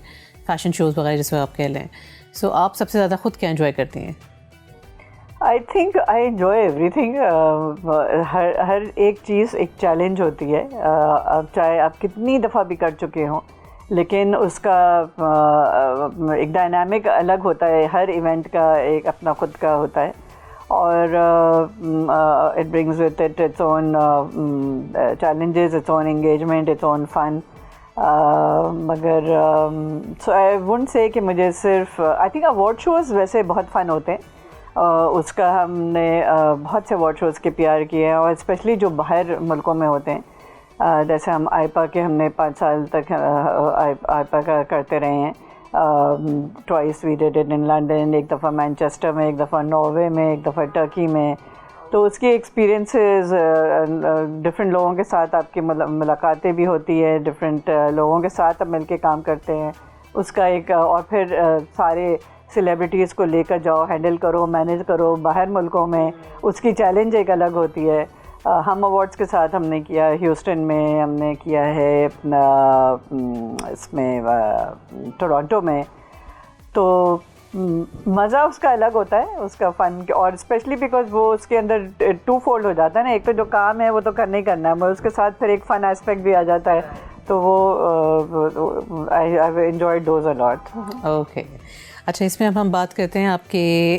فیشن شوز وغیرہ جس میں آپ کہہ لیں. سو آپ سب سے زیادہ خود کیا انجوائے کرتی ہیں؟ I think I enjoy everything. ہر ایک چیز ایک چیلنج ہوتی ہے. اب چاہے آپ کتنی دفعہ بھی کر چکے ہوں، لیکن اس کا ایک ڈائنامک الگ ہوتا ہے. ہر ایونٹ کا ایک اپنا خود کا ہوتا ہے، اور it brings with it its own challenges, its own engagement, its own fun. مگر سو آئی وونٹ سے کہ مجھے صرف آئی تھنک اوارڈ شوز ویسے بہت فن ہوتے ہیں. اس کا ہم نے بہت سے اوارڈ شوز کے PR کیے ہیں، اور اسپیشلی جو باہر ملکوں میں ہوتے ہیں. جیسے ہم آئپا کے ہم نے 5 سال تک آئپا کا کرتے رہے ہیں. Twice we did it in London, ایک دفعہ مینچسٹر میں، ایک دفعہ ناروے میں، ایک دفعہ ٹرکی میں. تو اس کی ایکسپیرینسز ڈفرینٹ لوگوں کے ساتھ آپ کی ملاقاتیں بھی ہوتی ہے، ڈفرینٹ لوگوں کے ساتھ آپ مل کے کام کرتے ہیں. اس کا ایک اور پھر سارے سیلیبریٹیز کو لے کر جاؤ، ہینڈل کرو، مینیج کرو باہر ملکوں میں، اس کی چیلنج ایک الگ ہوتی ہے. ہم ایوارڈس کے ساتھ ہم نے کیا ہیوسٹن میں، ہم نے کیا ہے اپنا اس میں ٹورانٹو میں. تو مزہ اس کا الگ ہوتا ہے، اس کا فن. اور اسپیشلی بیکاز وہ اس کے اندر 2 fold ہو جاتا ہے نا. ایک تو جو کام ہے وہ تو کرنا ہی کرنا ہے، مگر اس کے ساتھ پھر ایک فن ایسپیکٹ بھی آ جاتا ہے. تو وہ I have enjoyed those a lot. Okay, اچھا اس میں اب ہم بات کرتے ہیں آپ کے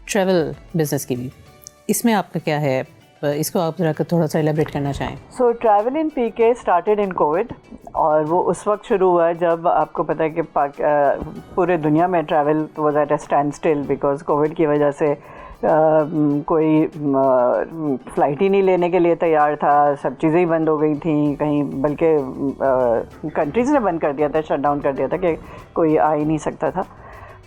ٹریول بزنس کی بھی. اس میں آپ کا کیا ہے، اس کو آپ ذرا تھوڑا سا ایلیبریٹ کرنا چاہیں؟ So travel in PK started in Covid, اور وہ اس وقت شروع ہوا جب آپ کو پتہ ہے کہ پورے دنیا میں travel was at a standstill because Covid کی وجہ سے کوئی فلائٹ ہی نہیں لینے کے لیے تیار تھا. سب چیزیں ہی بند ہو گئی تھیں، کہیں بلکہ کنٹریز نے بند کر دیا تھا، شٹ ڈاؤن کر دیا تھا کہ کوئی آ ہی نہیں سکتا تھا.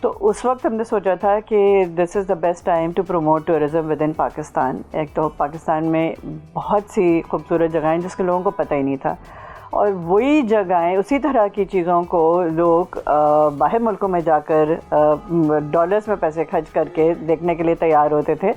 تو اس وقت ہم نے سوچا تھا کہ this is the best time to promote tourism within Pakistan. ایک تو پاکستان میں بہت سی خوبصورت جگہیں جس کے لوگوں کو پتہ ہی نہیں تھا، اور وہی جگہیں اسی طرح کی چیزوں کو لوگ باہر ملکوں میں جا کر ڈالرز میں پیسے خرچ کر کے دیکھنے کے لیے تیار ہوتے تھے،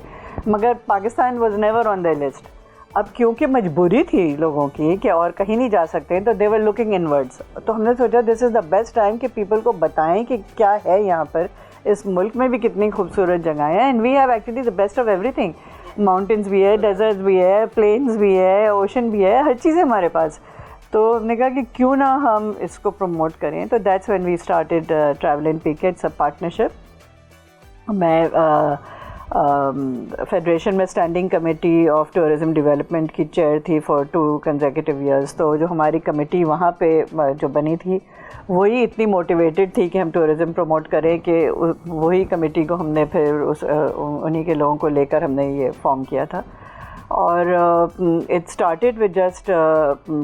مگر Pakistan was never on the list. اب کیونکہ مجبوری تھی لوگوں کی کہ اور کہیں نہیں جا سکتے، تو دے ور لوکنگ انورڈس. تو ہم نے سوچا دس از دا بیسٹ ٹائم کہ پیپل کو بتائیں کہ کیا ہے یہاں پر، اس ملک میں بھی کتنی خوبصورت جگہیں ہیں. And we have actually the best of everything. Mountains بھی ہے، ڈیزرٹس بھی ہے، پلینس بھی ہے، اوشن بھی ہے، ہر چیز ہے ہمارے پاس. تو ہم نے کہا کہ کیوں نہ ہم اس کو پروموٹ کریں. تو that's when we started travel in PK. It's a partnership. میں فیڈریشن میں standing committee of tourism development کی چیئر تھی فار 2 consecutive years. تو جو ہماری کمیٹی وہاں پہ جو بنی تھی وہی اتنی موٹیویٹڈ تھی کہ ہم ٹورزم پروموٹ کریں، کہ وہی کمیٹی کو ہم نے پھر انہی کے لوگوں کو لے کر ہم نے یہ فارم کیا تھا. اور it started with just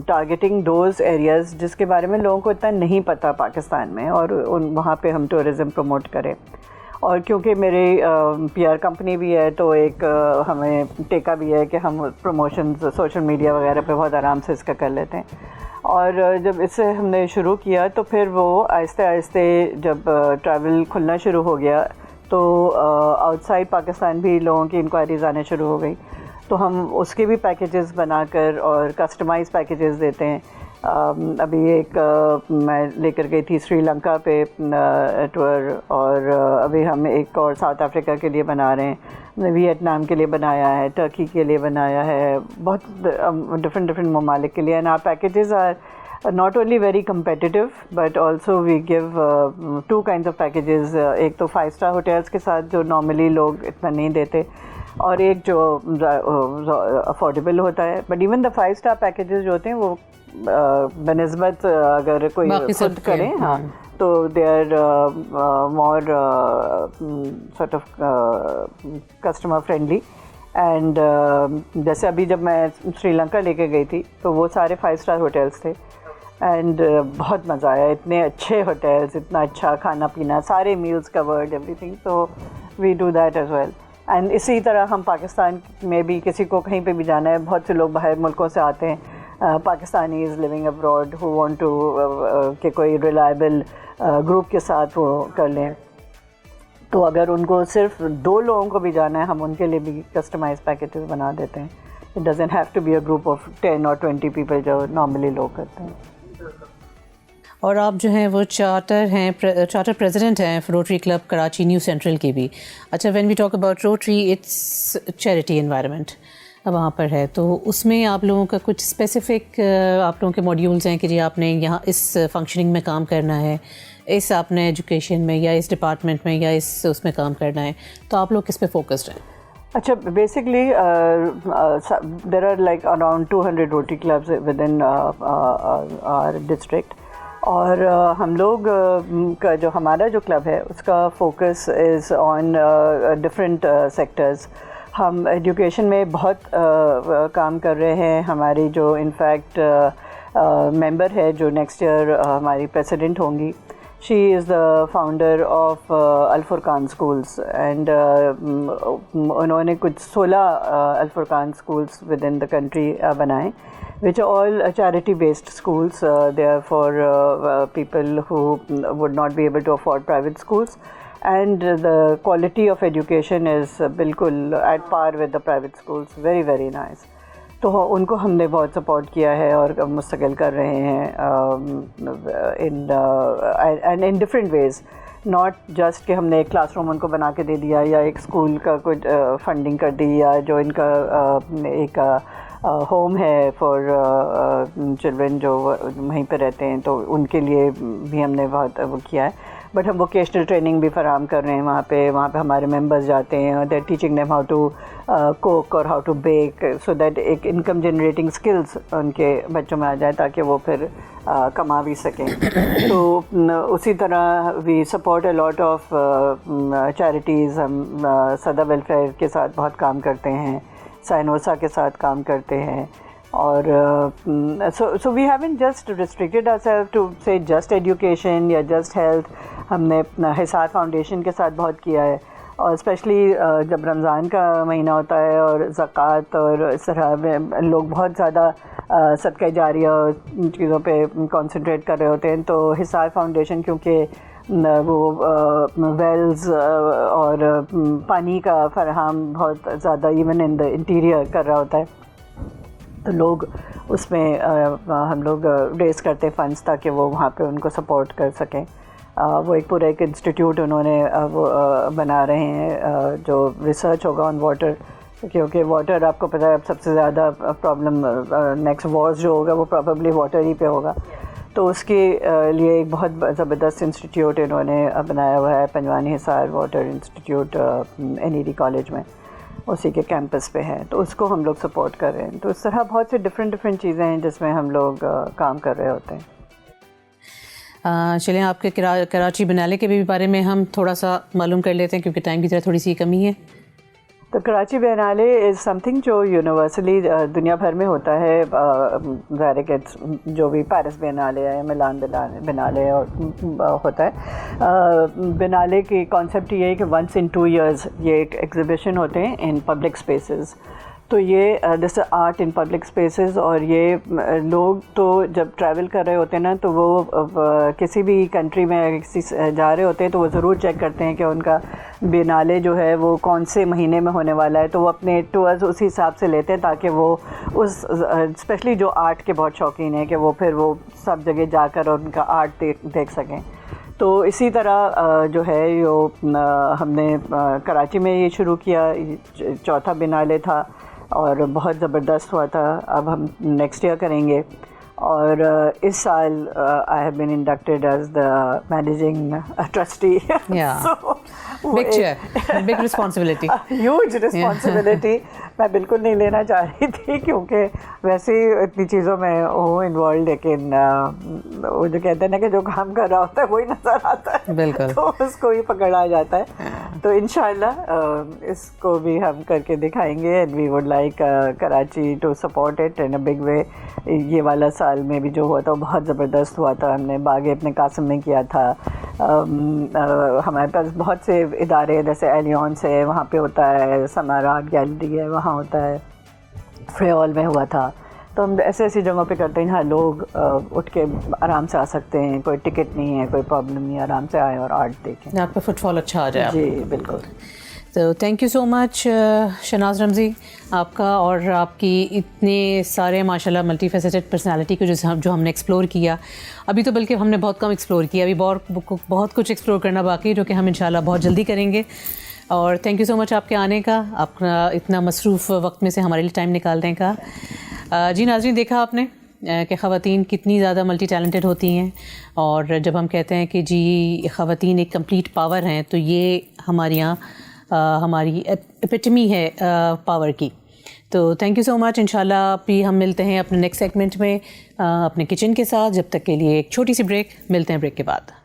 targeting those areas جس کے بارے میں لوگوں کو اتنا نہیں پتہ پاکستان میں، اور وہاں پہ ہم ٹورزم پروموٹ کریں. اور کیونکہ میری PR کمپنی بھی ہے تو ایک ہمیں ٹیکا بھی ہے کہ ہم پروموشنز سوشل میڈیا وغیرہ پہ بہت آرام سے اس کا کر لیتے ہیں. اور جب اسے ہم نے شروع کیا تو پھر وہ آہستہ آہستہ جب ٹریول کھلنا شروع ہو گیا تو آؤٹ سائڈ پاکستان بھی لوگوں کی انکوائریز آنے شروع ہو گئی, تو ہم اس کے بھی پیکیجز بنا کر اور کسٹمائز پیکیجز دیتے ہیں. ابھی ایک میں لے کر گئی تھی سری لنکا پہ ٹور, اور ابھی ہم ایک اور ساؤتھ افریقہ کے لیے بنا رہے ہیں, ہم نے ویتنام کے لیے بنایا ہے, ٹرکی کے لیے بنایا ہے, بہت ڈفرینٹ ممالک کے لیے. And are packages are not only very competitive but also we give two kinds of packages. ایک تو 5-star hotels کے ساتھ جو normally لوگ اتنا نہیں دیتے, اور ایک جو افورڈیبل ہوتا ہے. But even the 5-star packages جو ہوتے ہیں وہ بنسبت اگر کوئی خود کریں ہاں تو they are more sort of customer friendly. And جیسے ابھی جب میں سری لنکا لے کے گئی تھی تو وہ سارے 5-star ہوٹلس تھے, اینڈ بہت مزہ آیا. اتنے اچھے ہوٹلس, اتنا اچھا کھانا پینا, سارے میلز کورڈ, ایوری تھنگ. تو we do that as well. And اسی طرح ہم پاکستان میں بھی کسی کو کہیں پہ بھی جانا ہے, بہت سے لوگ باہر ملکوں سے آتے ہیں, Pakistanis living abroad who want to کہ کوئی ریلائبل گروپ کے ساتھ وہ کر لیں. تو اگر ان کو صرف 2 لوگوں کو بھی جانا ہے, ہم ان کے لیے بھی کسٹمائز پیکیجز بنا دیتے ہیں. It doesn't have to be a group of 10 اور 20 پیپل جو نارملی لوگ کرتے ہیں. اور آپ جو ہیں وہ چارٹر پریزیڈنٹ ہیں Rotary Club Karachi New Central کی بھی. اچھا, when we talk about Rotary, it's charity environment وہاں پر ہے, تو اس میں آپ لوگوں کا کچھ اسپیسیفک آپ لوگوں کے ماڈیولز ہیں کہ جی آپ نے یہاں اس فنکشننگ میں کام کرنا ہے, اس آپ نے ایجوکیشن میں یا اس ڈپارٹمنٹ میں یا اس میں کام کرنا ہے, تو آپ لوگ کس پہ فوکسڈ ہیں؟ اچھا, basically there are like around 200 Rotary clubs within our district. اور ہم لوگ کا جو ہمارا جو کلب ہے اس کا focus is on different sectors. ہم ایجوکیشن میں بہت کام کر رہے ہیں. ہماری جو انفیکٹ ممبر ہے جو نیکسٹ ایئر ہماری پریسیڈنٹ ہوں گی, شی از دا فاؤنڈر آف الفرقان اسکولس, اینڈ انہوں نے کچھ 16 الفرقان schools with in the country بنائے, which are all charity-based schools. They are for people who would not be able to afford private schools, and the quality of education is bilkul at par with the private schools. Very, very nice. تو ان کو ہم نے بہت support کیا ہے اور مستقل کر رہے ہیں in different ways. not just کہ ہم نے ایک کلاس روم ان کو بنا کے دے دیا یا ایک اسکول کا کچھ فنڈنگ کر دی, یا جو ان کا ایک ہوم ہے فار چلڈرن جو وہیں پہ رہتے ہیں تو ان کے لیے بھی ہم نے بہت وہ کیا ہے. بٹ ہم ووکیشنل ٹریننگ بھی فراہم کر رہے ہیں وہاں پہ ہمارے ممبرز جاتے ہیں, they are teaching them how to cook اور how to bake, so that ایک انکم جنریٹنگ اسکلس ان کے بچوں میں آ جائے تاکہ وہ پھر کما بھی سکیں. تو اسی طرح we support a lot of charities. ہم صدا ویلفیئر کے ساتھ بہت کام کرتے ہیں, سائنوسا کے ساتھ کام کرتے ہیں, اور so we haven't just restricted ourselves to say just education یا just health. ہم نے اپنا حسار فاؤنڈیشن کے ساتھ بہت کیا ہے, اور اسپیشلی جب رمضان کا مہینہ ہوتا ہے اور زکوٰۃ اور اس طرح میں لوگ بہت زیادہ صدقہ جاریہ چیزوں پہ کنسنٹریٹ کر رہے ہوتے ہیں, تو حسار فاؤنڈیشن کیونکہ وہ ویلز اور پانی کا فراہم بہت زیادہ ایون ان دا انٹیریئر کر رہا ہوتا ہے, تو لوگ اس میں ہم لوگ ریز کرتے فنڈس تاکہ وہ وہاں پہ ان کو سپورٹ کر سکیں. وہ ایک پورا ایک انسٹیٹیوٹ انہوں نے وہ بنا رہے ہیں جو ریسرچ ہوگا آن واٹر, کیونکہ واٹر آپ کو پتہ ہے اب سب سے زیادہ پرابلم نیکسٹ وارز جو ہوگا وہ پرابیبلی واٹر ہی پہ ہوگا. تو اس کے لیے ایک بہت زبردست انسٹیٹیوٹ انہوں نے بنایا ہوا ہے, پنجوانی حصار واٹر انسٹیٹیوٹ NED کالج میں, اسی کے کیمپس پہ ہے, تو اس کو ہم لوگ سپورٹ کر رہے ہیں. تو اس طرح بہت سے ڈفرینٹ چیزیں ہیں جس میں ہم لوگ کام کر رہے ہوتے ہیں. چلیں آپ کے کراچی بنالے کے بھی بارے میں ہم تھوڑا سا معلوم کر لیتے ہیں کیونکہ ٹائم کی طرح تھوڑی سی کمی ہے. تو کراچی بینالے از سم تھنگ جو یونیورسلی دنیا بھر میں ہوتا ہے. ظاہر ہے کہ جو بھی پیرس بینالے ہے, ملان بینالے اور ہوتا ہے. بینالے کی کانسیپٹ یہ ہے کہ ونس ان 2 years یہ ایک ایگزیبیشن ہوتے ہیں ان پبلک اسپیسز. تو یہ جیسے آرٹ ان پبلک اسپیسز، اور یہ لوگ تو جب ٹریول کر رہے ہوتے ہیں نا تو وہ کسی بھی کنٹری میں کسی جا رہے ہوتے ہیں تو وہ ضرور چیک کرتے ہیں کہ ان کا بینالے جو ہے وہ کون سے مہینے میں ہونے والا ہے، تو وہ اپنے ٹورز اسی حساب سے لیتے ہیں تاکہ وہ اس اسپیشلی جو آرٹ کے بہت شوقین ہیں کہ وہ پھر وہ سب جگہ جا کر ان کا آرٹ دیکھ سکیں. تو اسی طرح جو ہے ہم نے کراچی میں یہ شروع کیا، چوتھا بینالے تھا اور بہت زبردست ہوا تھا. اب ہم نیکسٹ ایئر کریں گے، اور اس سال I have been inducted as the managing trustee. Big responsibility, huge responsibility. میں بالکل نہیں لینا چاہ رہی تھی کیونکہ ویسے ہی اتنی چیزوں میں ہوں انوالوڈ، لیکن وہ جو کہتے ہیں نا کہ جو کام کر رہا ہوتا ہے وہی نظر آتا ہے، بالکل، تو اس کو ہی پکڑا جاتا ہے. تو انشاءاللہ اس کو بھی ہم کر کے دکھائیں گے. And we would like Karachi to support it in a big way. یہ والا سال میں بھی جو ہوا تھا وہ بہت زبردست ہوا تھا. ہم نے باغ ابن قاسم میں کیا تھا. ہمارے پاس بہت سے ادارے جیسے ایلیونس ہے وہاں پہ ہوتا ہے، سمارات گیلری ہے وہاں ہوتا ہے، فریول میں ہوا تھا. تو ہم ایسی جگہوں پہ کرتے ہیں جہاں لوگ اٹھ کے آرام سے آ سکتے ہیں، کوئی ٹکٹ نہیں ہے، کوئی پرابلم نہیں ہے، آرام سے آئیں اور آرٹ دیکھیں. آپ کا فٹ فال اچھا آ جائے. جی بالکل. تو تھینک یو سو مچ شہناز رمزی، آپ کا اور آپ کی اتنے سارے ماشاءاللہ ملٹی فیسیٹڈ پرسنالٹی کو جو ہم نے ایکسپلور کیا. ابھی تو بلکہ ہم نے بہت کم ایکسپلور کیا، ابھی بہت کچھ ایکسپلور کرنا باقی، جو کہ ہم انشاءاللہ بہت جلدی کریں گے. اور تھینک یو سو مچ آپ کے آنے کا، آپ کا اتنا مصروف وقت میں سے ہمارے لیے ٹائم نکالنے کا. جی ناظرین، دیکھا آپ نے کہ خواتین کتنی زیادہ ملٹی ٹیلنٹڈ ہوتی ہیں، اور جب ہم کہتے ہیں کہ جی خواتین ایک کمپلیٹ پاور ہیں تو یہ ہمارے یہاں ہماری ایپیٹمی ہے پاور کی. تو تھینک یو سو مچ. انشاءاللہ بھی ہم ملتے ہیں اپنے نیکسٹ سیگمنٹ میں اپنے کچن کے ساتھ. جب تک کے لیے ایک چھوٹی سی بریک، ملتے ہیں بریک کے بعد.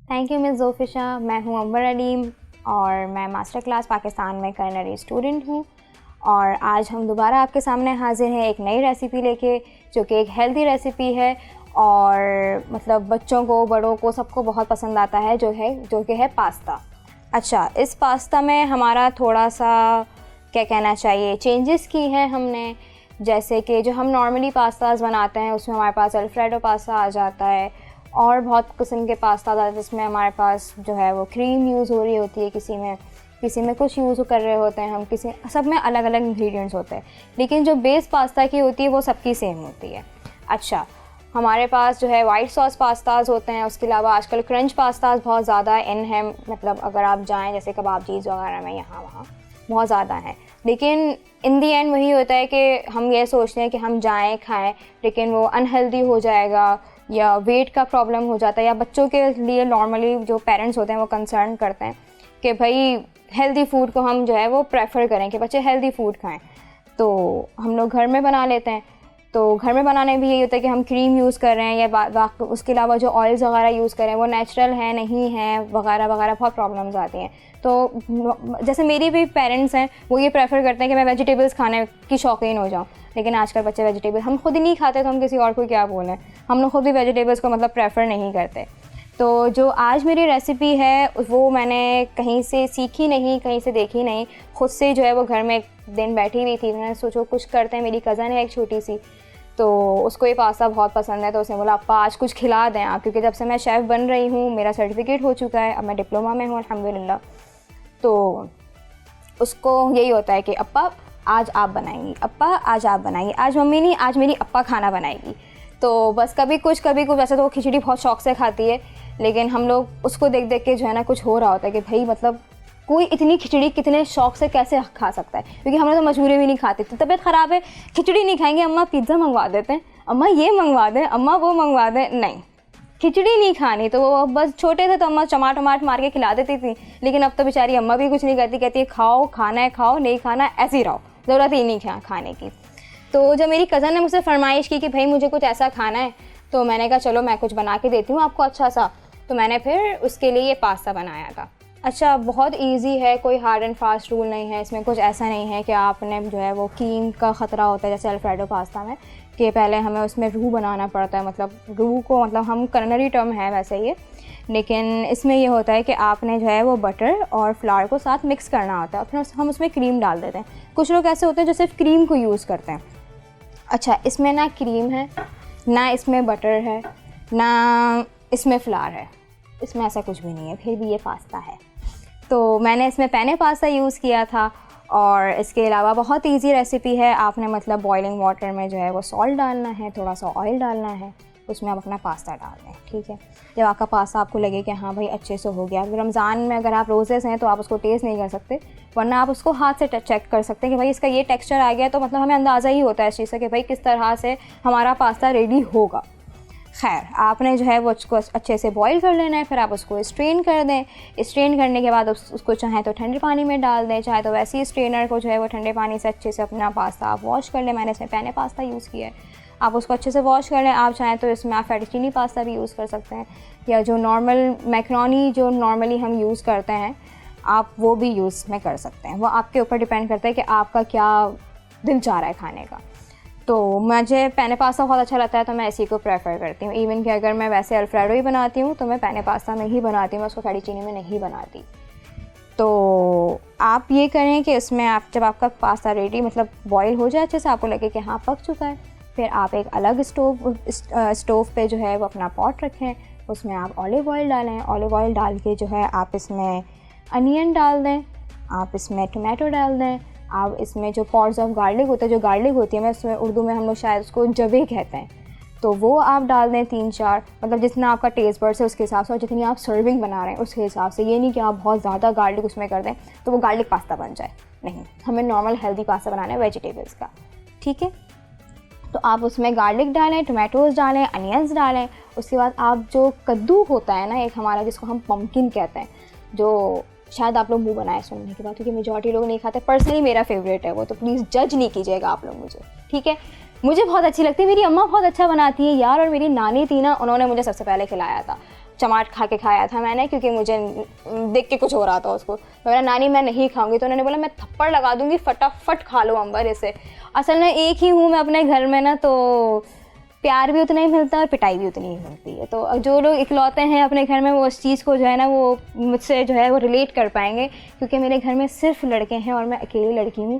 تھینک یو مس زوفشا. میں ہوں عمر علیم اور میں ماسٹر کلاس پاکستان میں کرنری اسٹوڈنٹ ہوں، اور آج ہم دوبارہ آپ کے سامنے حاضر ہیں ایک نئی ریسیپی لے کے، جو کہ ایک ہیلدی ریسیپی ہے اور مطلب بچوں کو بڑوں کو سب کو بہت پسند آتا ہے، جو کہ ہے پاستا. اچھا، اس پاستا میں ہمارا تھوڑا سا کیا کہنا چاہیے چینجز کی ہیں ہم نے. جیسے کہ جو ہم نارملی پاستاز بناتے ہیں اس میں ہمارے پاس الفریڈو پاستا آ جاتا ہے، اور بہت قسم کے پاستا آتا ہے جس میں ہمارے پاس جو ہے وہ کریم یوز ہو رہی ہوتی ہے کسی میں. کسی میں کچھ یوز کر رہے ہوتے ہیں ہم، کسی سب میں الگ الگ انگریڈینٹس ہوتے ہیں، لیکن جو بیس پاستا کی ہوتی ہے وہ سب کی سیم ہوتی ہے. اچھا ہمارے پاس جو ہے وائٹ ساس پاستاز ہوتے ہیں، اس کے علاوہ آج کل کرنچ پاستاز بہت زیادہ ان ہیں، مطلب اگر آپ جائیں جیسے کباب چیز وغیرہ میں یہاں وہاں بہت زیادہ ہیں. لیکن ان دی اینڈ وہی ہوتا ہے کہ ہم یہ سوچتے ہیں کہ ہم جائیں کھائیں، لیکن وہ انہیلدی ہو جائے گا یا ویٹ کا پرابلم ہو جاتا ہے، یا بچوں کے لیے نارملی جو پیرنٹس ہوتے ہیں وہ کنسرن کرتے ہیں کہ بھائی ہیلدی فوڈ کو ہم جو ہے وہ پریفر کریں کہ بچے ہیلدی فوڈ کھائیں. تو ہم لوگ گھر میں بنا لیتے ہیں. تو گھر میں بنانے بھی یہی ہوتا ہے کہ ہم کریم یوز کر رہے ہیں یا اس کے علاوہ جو آئلز وغیرہ یوز کر رہے ہیں وہ نیچرل ہیں نہیں ہیں وغیرہ وغیرہ، بہت پرابلمز آتی ہیں. تو جیسے میری بھی پیرنٹس ہیں وہ یہ پریفر کرتے ہیں کہ میں ویجیٹیبلس کھانے کی شوقین ہو جاؤں، لیکن آج کل بچے ویجیٹیبل ہم خود ہی نہیں کھاتے تو ہم کسی اور کو کیا بولیں، ہم لوگ خود بھی ویجیٹیبلس کو مطلب پریفر نہیں کرتے. تو جو آج میری ریسیپی ہے وہ میں نے کہیں سے سیکھی نہیں، کہیں سے دیکھی نہیں، خود سے جو ہے وہ گھر میں ایک دن بیٹھی ہوئی تھی، میں نے سوچو کچھ کرتے ہیں. میری کزن ہے ایک چھوٹی سی، تو اس کو یہ پاستا بہت پسند ہے، تو اس نے بولا اپا آج کچھ کھلا دیں آپ، کیونکہ جب سے میں شیف بن رہی ہوں میرا سرٹیفکیٹ ہو چکا ہے، اب میں ڈپلومہ میں ہوں الحمدللہ. تو اس کو یہی ہوتا ہے کہ اپا آج آپ بنائیں گی، اپا آج آپ بنائیں گی، آج ممی نہیں آج میری اپا کھانا بنائے گی. تو بس کبھی کچھ ویسے تو وہ کھچڑی بہت شوق سے کھاتی ہے، لیکن ہم لوگ اس کو دیکھ دیکھ کے جو ہے نا کچھ ہو رہا ہوتا ہے کہ بھائی مطلب کوئی اتنی کھچڑی کتنے شوق سے کیسے کھا سکتا ہے، کیونکہ ہم نے تو مجبوری بھی نہیں کھاتے تھے. طبیعت خراب ہے کھچڑی نہیں کھائیں گے، اماں پیزا منگوا دیتے ہیں، اماں یہ منگوا دیں، اماں وہ منگوا دیں، نہیں کھچڑی نہیں کھانی. تو وہ بس چھوٹے تھے تو اماں ٹماٹ مار کے کھلا دیتی تھی، لیکن اب تو بیچاری اماں بھی کچھ نہیں کرتی، کہتی ہے کھاؤ، کھانا ہے کھاؤ، نہیں کھانا ایسے ہی رہو، ضرورت ہی نہیں کھانے کی. تو جب میری کزن نے مجھ سے فرمائش کی کہ بھائی مجھے کچھ ایسا کھانا ہے، تو میں نے کہا چلو میں کچھ بنا کے دیتی ہوں آپ کو اچھا سا. تو میں نے پھر اس کے لیے یہ پاستا بنایا تھا. اچھا بہت ایزی ہے، کوئی ہارڈ اینڈ فاسٹ رول نہیں ہے اس میں، کچھ ایسا نہیں ہے کہ آپ نے جو ہے وہ کیم کا خطرہ ہوتا ہے جیسے الفریڈو پاستا میں کہ پہلے ہمیں اس میں روح بنانا پڑتا ہے، مطلب روح کو مطلب ہم کرنری ٹرم ہے ویسے یہ، لیکن اس میں یہ ہوتا ہے کہ آپ نے جو ہے وہ بٹر اور فلاور کو ساتھ مکس کرنا ہوتا ہے اور پھر ہم اس میں کریم ڈال دیتے ہیں. کچھ لوگ ایسے ہوتے ہیں جو صرف کریم کو یوز کرتے ہیں. اچھا اس میں نہ کریم ہے، نہ اس میں بٹر ہے، نہ اس میں فلاور ہے، اس میں ایسا کچھ بھی نہیں ہے، پھر بھی یہ پاستا ہے. تو میں نے اس میں پینے پاستا یوز کیا تھا. اور اس کے علاوہ بہت ایزی ریسیپی ہے، آپ نے مطلب بوائلنگ واٹر میں جو ہے وہ سالٹ ڈالنا ہے، تھوڑا سا آئل ڈالنا ہے، اس میں آپ اپنا پاستا ڈال دیں. ٹھیک ہے، جب آپ کا پاستا آپ کو لگے کہ ہاں بھائی اچھے سے ہو گیا، رمضان میں اگر آپ روزے سے ہیں تو آپ اس کو ٹیسٹ نہیں کر سکتے، ورنہ آپ اس کو ہاتھ سے چیک کر سکتے ہیں کہ بھائی اس کا یہ ٹیکسچر آ گیا، تو مطلب ہمیں اندازہ ہی ہوتا ہے اس چیز سے کہ بھائی کس طرح سے ہمارا پاستا ریڈی ہوگا. خیر آپ نے جو ہے وہ اس کو اچھے سے بوائل کر لینا ہے، پھر آپ اس کو اسٹرین کر دیں. اسٹرین کرنے کے بعد اس کو چاہیں تو ٹھنڈے پانی میں ڈال دیں، چاہے تو ویسے ہی اسٹرینر کو جو ہے وہ ٹھنڈے پانی سے اچھے سے اپنا پاستا آپ واش کر لیں. میں نے اس میں پینے پاستا یوز کیا ہے، آپ اس کو اچھے سے واش کر لیں. آپ چاہیں تو اس میں آپ فیٹوچینی پاستا بھی یوز کر سکتے ہیں، یا جو نارمل میکرونی جو نارملی ہم یوز کرتے ہیں آپ وہ بھی یوز میں کر سکتے ہیں. وہ آپ کے اوپر ڈپینڈ کرتا ہے کہ آپ کا کیا دل چاہ رہا ہے کھانے کا. تو مجھے پینے پاستا بہت اچھا لگتا ہے تو میں اسی کو پریفر کرتی ہوں. ایون کہ اگر میں ویسے الفریڈو ہی بناتی ہوں تو میں پینے پاستا میں ہی بناتی ہوں، میں اس کو فیٹوچینی میں نہیں بناتی. تو آپ یہ کریں کہ اس میں آپ جب آپ کا پاستا ریڈی مطلب بوائل ہو جائے اچھے سے، آپ کو لگے کہ ہاں پک چکا ہے، پھر آپ ایک الگ اسٹوو پہ جو ہے وہ اپنا پاٹ رکھیں، اس میں آپ اولیو آئل ڈالیں. اولیو آئل ڈال کے جو ہے آپ اس میں انین ڈال دیں، آپ اس میں ٹمیٹو ڈال دیں، آپ اس میں جو پاڈز آف گارلک ہوتا ہے، جو گارلک ہوتی ہے میں اس میں اردو میں ہم لوگ شاید اس کو جوے کہتے ہیں، تو وہ آپ ڈال دیں 3-4، مطلب جتنا آپ کا ٹیسٹ برڈس ہے اس کے حساب سے، اور جتنی آپ سرونگ بنا رہے ہیں اس کے حساب سے. یہ نہیں کہ آپ بہت زیادہ گارلک اس میں کر دیں تو وہ گارلک پاستا بن جائے، نہیں، ہمیں نارمل ہیلدی پاستا بنانا ہے ویجیٹیبلس کا. ٹھیک ہے، تو آپ اس میں گارلک ڈالیں، ٹمیٹوز ڈالیں، انینس ڈالیں. اس کے بعد آپ جو کدو ہوتا ہے نا ایک ہمارا جس کو ہم پمکن کہتے ہیں، جو شاید آپ لوگ منہ بنائے سننے کے بعد، کیونکہ میجورٹی لوگ نہیں کھاتے، پرسنلی میرا فیوریٹ ہے وہ، تو پلیز جج نہیں کیجیے گا آپ لوگ مجھے. ٹھیک ہے، مجھے بہت اچھی لگتی ہے، میری اماں بہت اچھا بناتی ہے یار، اور میری نانی تھی نا انہوں نے مجھے سب سے پہلے کھلایا تھا، چماٹ کھا کے کھایا تھا میں نے، کیونکہ مجھے دیکھ کے کچھ ہو رہا تھا اس کو. میرا نانی میں نہیں کھاؤں گی، تو انہوں نے بولا میں تھپڑ لگا دوں گی، فٹافٹ کھا لو امبر اسے. اصل میں ایک ہی ہوں میں اپنے گھر میں نا، تو پیار بھی اتنا ہی ملتا ہے اور پٹائی بھی اتنی ہی ملتی ہے. تو جو لوگ اکلوتے ہیں اپنے گھر میں وہ اس چیز کو جو ہے نا وہ مجھ سے جو ہے وہ ریلیٹ کر پائیں گے، کیونکہ میرے گھر میں صرف لڑکے ہیں اور میں اکیلی لڑکی ہوں،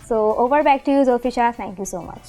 So over back to you, Zulfisha. Thank you so much.